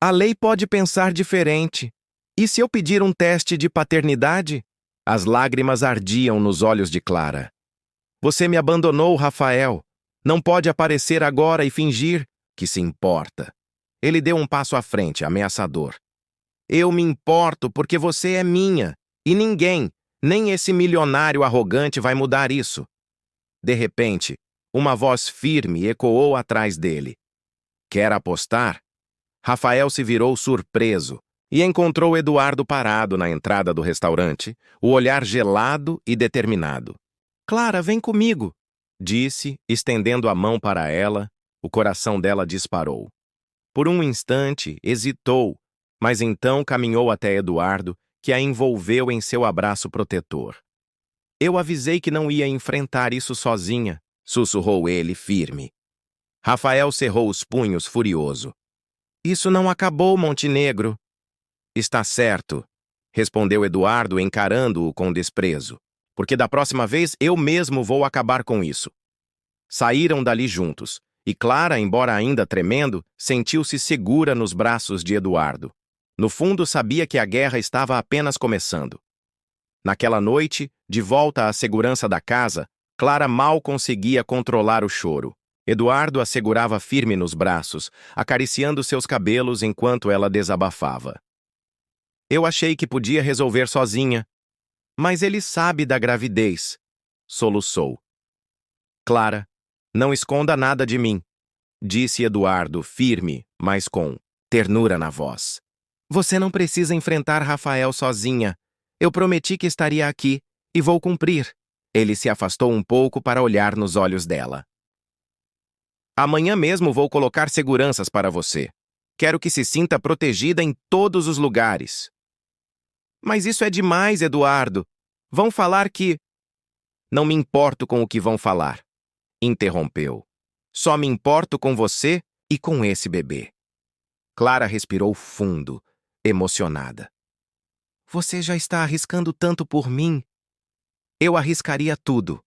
A lei pode pensar diferente. E se eu pedir um teste de paternidade? As lágrimas ardiam nos olhos de Clara. Você me abandonou, Rafael. Não pode aparecer agora e fingir que se importa. Ele deu um passo à frente, ameaçador. Eu me importo porque você é minha. E ninguém, nem esse milionário arrogante vai mudar isso. De repente, uma voz firme ecoou atrás dele. Quer apostar? Rafael se virou surpreso e encontrou Eduardo parado na entrada do restaurante, o olhar gelado e determinado. Clara, vem comigo, disse, estendendo a mão para ela. O coração dela disparou. Por um instante, hesitou, mas então caminhou até Eduardo, que a envolveu em seu abraço protetor. Eu avisei que não ia enfrentar isso sozinha, sussurrou ele firme. Rafael cerrou os punhos furioso. Isso não acabou, Montenegro. Está certo, respondeu Eduardo encarando-o com desprezo, porque da próxima vez eu mesmo vou acabar com isso. Saíram dali juntos, e Clara, embora ainda tremendo, sentiu-se segura nos braços de Eduardo. No fundo, sabia que a guerra estava apenas começando. Naquela noite, de volta à segurança da casa, Clara mal conseguia controlar o choro. Eduardo a segurava firme nos braços, acariciando seus cabelos enquanto ela desabafava. Eu achei que podia resolver sozinha, mas ele sabe da gravidez, soluçou. Clara, não esconda nada de mim, disse Eduardo, firme, mas com ternura na voz. Você não precisa enfrentar Rafael sozinha. Eu prometi que estaria aqui, e vou cumprir. Ele se afastou um pouco para olhar nos olhos dela. Amanhã mesmo vou colocar seguranças para você. Quero que se sinta protegida em todos os lugares. Mas isso é demais, Eduardo. Vão falar que... Não me importo com o que vão falar, interrompeu. Só me importo com você e com esse bebê. Clara respirou fundo. emocionada. Você já está arriscando tanto por mim? Eu arriscaria tudo,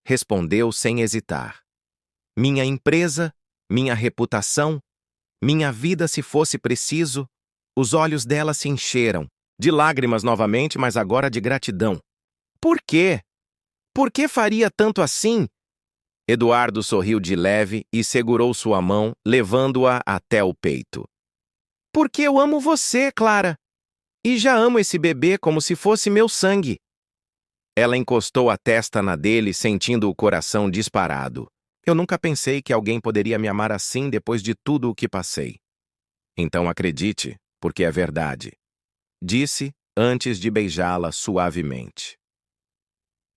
respondeu sem hesitar. Minha empresa, minha reputação, minha vida se fosse preciso. Os olhos dela se encheram, de lágrimas novamente, mas agora de gratidão. Por quê? Por que faria tanto assim? Eduardo sorriu de leve e segurou sua mão, levando-a até o peito. Porque eu amo você, Clara. E já amo esse bebê como se fosse meu sangue. Ela encostou a testa na dele, sentindo o coração disparado. Eu nunca pensei que alguém poderia me amar assim depois de tudo o que passei. Então acredite, porque é verdade, disse antes de beijá-la suavemente.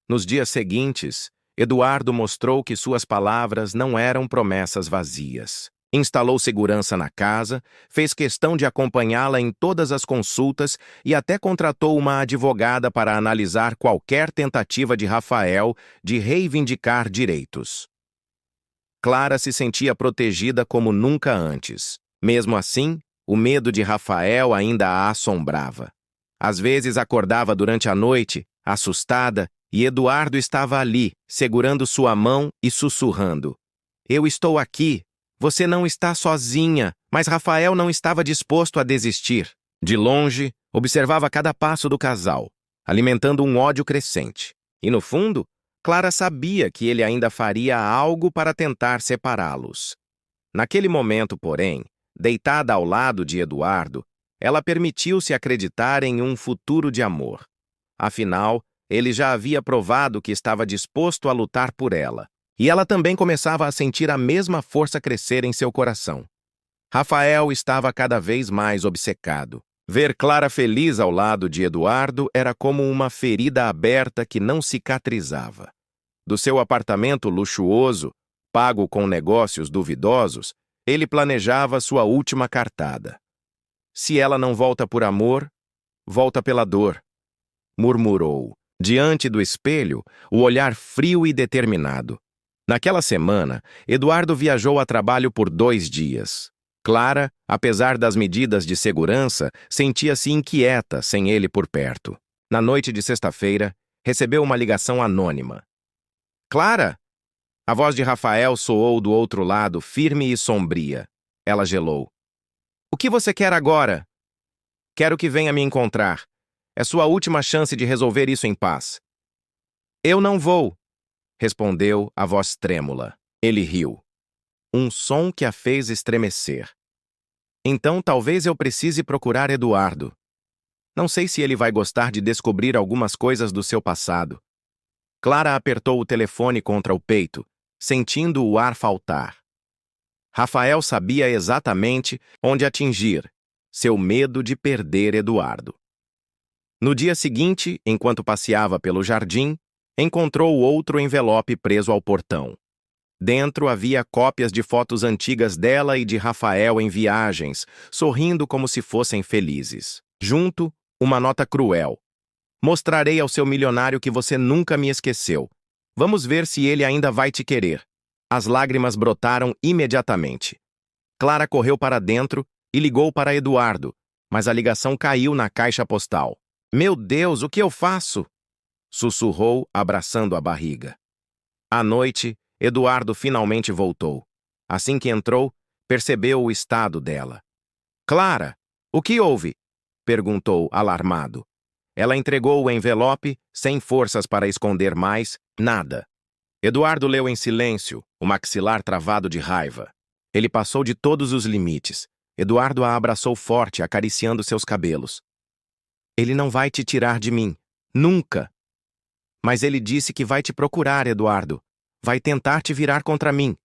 Nos dias seguintes, Eduardo mostrou que suas palavras não eram promessas vazias. Instalou segurança na casa, fez questão de acompanhá-la em todas as consultas e até contratou uma advogada para analisar qualquer tentativa de Rafael de reivindicar direitos. Clara se sentia protegida como nunca antes. Mesmo assim, o medo de Rafael ainda a assombrava. Às vezes acordava durante a noite, assustada, e Eduardo estava ali, segurando sua mão e sussurrando. Eu estou aqui. Você não está sozinha. Mas Rafael não estava disposto a desistir. De longe, observava cada passo do casal, alimentando um ódio crescente. E no fundo, Clara sabia que ele ainda faria algo para tentar separá-los. Naquele momento, porém, deitada ao lado de Eduardo, ela permitiu-se acreditar em um futuro de amor. Afinal, ele já havia provado que estava disposto a lutar por ela, e ela também começava a sentir a mesma força crescer em seu coração. Rafael estava cada vez mais obcecado. Ver Clara feliz ao lado de Eduardo era como uma ferida aberta que não cicatrizava. Do seu apartamento luxuoso, pago com negócios duvidosos, ele planejava sua última cartada. Se ela não volta por amor, volta pela dor, murmurou, diante do espelho, o olhar frio e determinado. Naquela semana, Eduardo viajou a trabalho por 2 dias. Clara, apesar das medidas de segurança, sentia-se inquieta sem ele por perto. Na noite de sexta-feira, recebeu uma ligação anônima. Clara! A voz de Rafael soou do outro lado, firme e sombria. Ela gelou. O que você quer agora? Quero que venha me encontrar. É sua última chance de resolver isso em paz. Eu não vou, respondeu a voz trêmula. Ele riu. Um som que a fez estremecer. Então talvez eu precise procurar Eduardo. Não sei se ele vai gostar de descobrir algumas coisas do seu passado. Clara apertou o telefone contra o peito, sentindo o ar faltar. Rafael sabia exatamente onde atingir, seu medo de perder Eduardo. No dia seguinte, enquanto passeava pelo jardim, encontrou outro envelope preso ao portão. Dentro havia cópias de fotos antigas dela e de Rafael em viagens, sorrindo como se fossem felizes. Junto, uma nota cruel. Mostrarei ao seu milionário que você nunca me esqueceu. Vamos ver se ele ainda vai te querer. As lágrimas brotaram imediatamente. Clara correu para dentro e ligou para Eduardo, mas a ligação caiu na caixa postal. Meu Deus, o que eu faço? Sussurrou, abraçando a barriga. À noite, Eduardo finalmente voltou. Assim que entrou, percebeu o estado dela. Clara, o que houve? Perguntou, alarmado. Ela entregou o envelope, sem forças para esconder mais, nada. Eduardo leu em silêncio, o maxilar travado de raiva. Ele passou de todos os limites. Eduardo a abraçou forte, acariciando seus cabelos. Ele não vai te tirar de mim. Nunca. Mas ele disse que vai te procurar, Eduardo. Vai tentar te virar contra mim.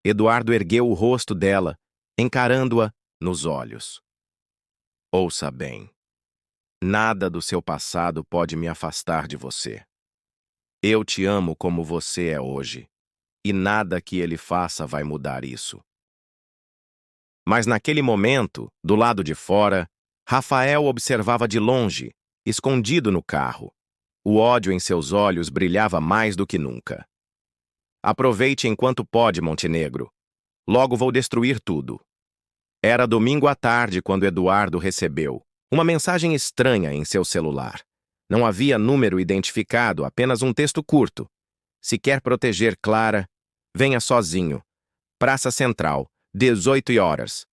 Eduardo ergueu o rosto dela, encarando-a nos olhos. Ouça bem. Nada do seu passado pode me afastar de você. Eu te amo como você é hoje, e nada que ele faça vai mudar isso. Mas naquele momento, do lado de fora, Rafael observava de longe, escondido no carro. O ódio em seus olhos brilhava mais do que nunca. Aproveite enquanto pode, Montenegro. Logo vou destruir tudo. Era domingo à tarde quando Eduardo recebeu uma mensagem estranha em seu celular. Não havia número identificado, apenas um texto curto. Se quer proteger Clara, venha sozinho. Praça Central, 18 horas.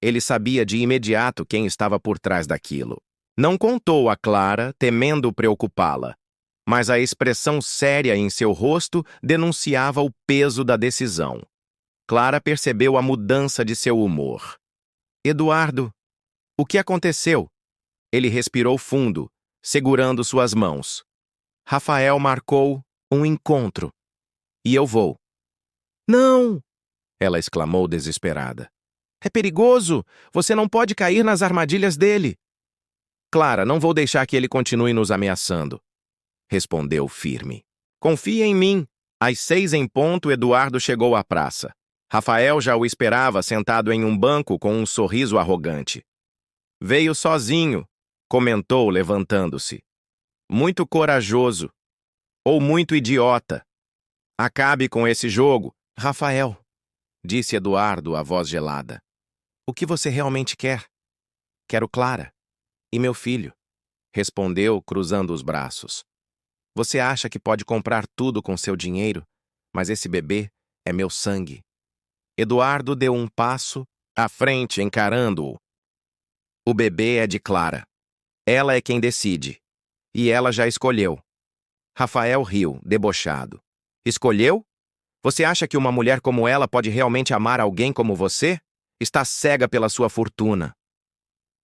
Ele sabia de imediato quem estava por trás daquilo. Não contou a Clara, temendo preocupá-la, mas a expressão séria em seu rosto denunciava o peso da decisão. Clara percebeu a mudança de seu humor. Eduardo, o que aconteceu? Ele respirou fundo, segurando suas mãos. Rafael marcou um encontro. E eu vou. Não! Ela exclamou desesperada. É perigoso! Você não pode cair nas armadilhas dele. Clara, não vou deixar que ele continue nos ameaçando. Respondeu firme. Confia em mim. Às 6 em ponto, Eduardo chegou à praça. Rafael já o esperava sentado em um banco com um sorriso arrogante. Veio sozinho, comentou levantando-se. Muito corajoso. Ou muito idiota. Acabe com esse jogo, Rafael, disse Eduardo, a voz gelada. O que você realmente quer? Quero Clara. E meu filho, respondeu, cruzando os braços. Você acha que pode comprar tudo com seu dinheiro, mas esse bebê é meu sangue. Eduardo deu um passo à frente, encarando-o. O bebê é de Clara. Ela é quem decide. E ela já escolheu. Rafael riu, debochado. Escolheu? Você acha que uma mulher como ela pode realmente amar alguém como você? Está cega pela sua fortuna.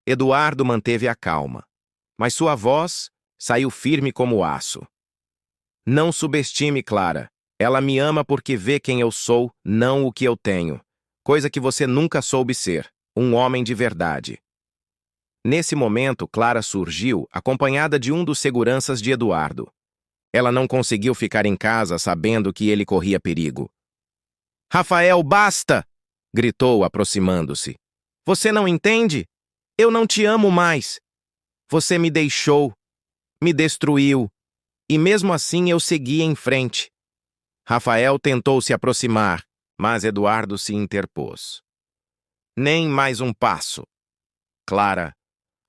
Eduardo manteve a calma, mas sua voz saiu firme como aço. Não subestime Clara. Ela me ama porque vê quem eu sou, não o que eu tenho. Coisa que você nunca soube ser, um homem de verdade. Nesse momento, Clara surgiu, acompanhada de um dos seguranças de Eduardo. Ela não conseguiu ficar em casa sabendo que ele corria perigo. Rafael, basta! Gritou, aproximando-se. Você não entende? Eu não te amo mais. Você me deixou, me destruiu, e mesmo assim eu segui em frente. Rafael tentou se aproximar, mas Eduardo se interpôs. Nem mais um passo. Clara,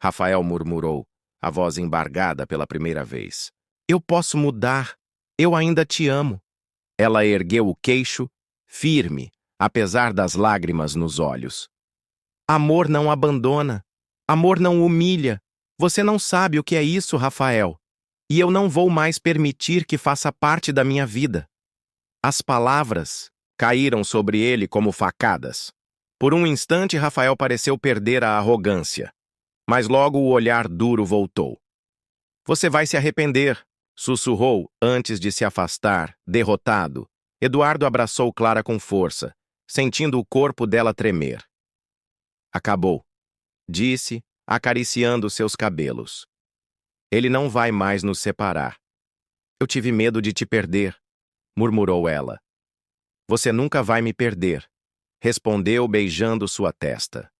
Rafael murmurou, a voz embargada pela primeira vez. Eu posso mudar. Eu ainda te amo. Ela ergueu o queixo, firme, apesar das lágrimas nos olhos. Amor não abandona. Amor não humilha. Você não sabe o que é isso, Rafael. E eu não vou mais permitir que faça parte da minha vida. As palavras caíram sobre ele como facadas. Por um instante, Rafael pareceu perder a arrogância. Mas logo o olhar duro voltou. Você vai se arrepender, sussurrou antes de se afastar, derrotado. Eduardo abraçou Clara com força, sentindo o corpo dela tremer. Acabou, disse, acariciando seus cabelos. Ele não vai mais nos separar. Eu tive medo de te perder, murmurou ela. Você nunca vai me perder, respondeu beijando sua testa.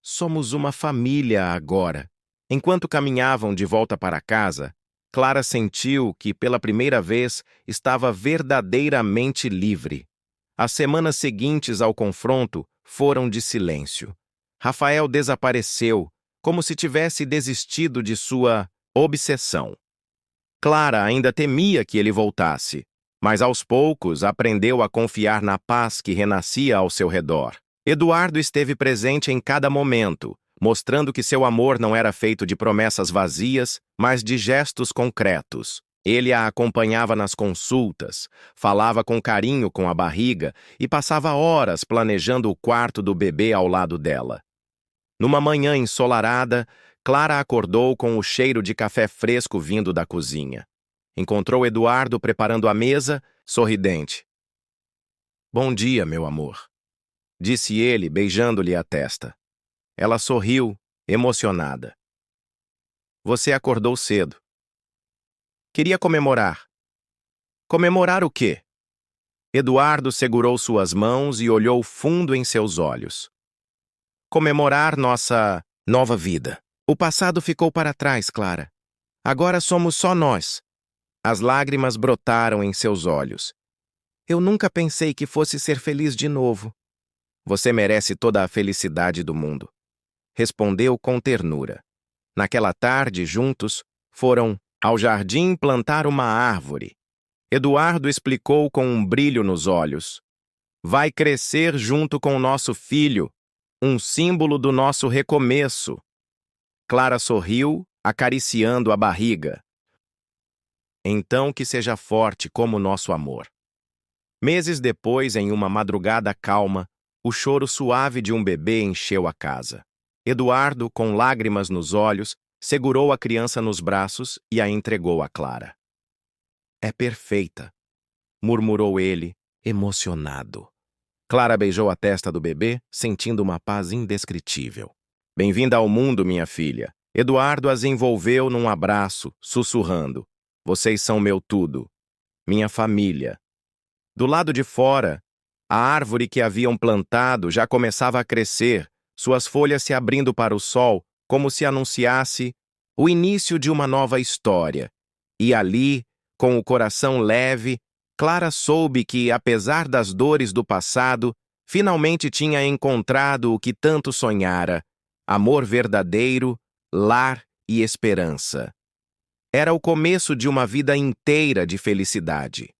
Somos uma família agora. Enquanto caminhavam de volta para casa, Clara sentiu que, pela primeira vez, estava verdadeiramente livre. As semanas seguintes ao confronto foram de silêncio. Rafael desapareceu, como se tivesse desistido de sua obsessão. Clara ainda temia que ele voltasse, mas aos poucos aprendeu a confiar na paz que renascia ao seu redor. Eduardo esteve presente em cada momento, mostrando que seu amor não era feito de promessas vazias, mas de gestos concretos. Ele a acompanhava nas consultas, falava com carinho com a barriga e passava horas planejando o quarto do bebê ao lado dela. Numa manhã ensolarada, Clara acordou com o cheiro de café fresco vindo da cozinha. Encontrou Eduardo preparando a mesa, sorridente. Bom dia, meu amor, disse ele, beijando-lhe a testa. Ela sorriu, emocionada. Você acordou cedo. Queria comemorar. Comemorar o quê? Eduardo segurou suas mãos e olhou fundo em seus olhos. Comemorar nossa nova vida. O passado ficou para trás, Clara. Agora somos só nós. As lágrimas brotaram em seus olhos. Eu nunca pensei que fosse ser feliz de novo. Você merece toda a felicidade do mundo. Respondeu com ternura. Naquela tarde, juntos, foram ao jardim plantar uma árvore. Eduardo explicou com um brilho nos olhos. Vai crescer junto com o nosso filho, um símbolo do nosso recomeço. Clara sorriu, acariciando a barriga. Então que seja forte como o nosso amor. Meses depois, em uma madrugada calma, o choro suave de um bebê encheu a casa. Eduardo, com lágrimas nos olhos, segurou a criança nos braços e a entregou a Clara. É perfeita, murmurou ele, emocionado. Clara beijou a testa do bebê, sentindo uma paz indescritível. Bem-vinda ao mundo, minha filha. Eduardo as envolveu num abraço, sussurrando. Vocês são meu tudo, minha família. Do lado de fora, a árvore que haviam plantado já começava a crescer, suas folhas se abrindo para o sol, como se anunciasse o início de uma nova história. E ali, com o coração leve, Clara soube que, apesar das dores do passado, finalmente tinha encontrado o que tanto sonhara: amor verdadeiro, lar e esperança. Era o começo de uma vida inteira de felicidade.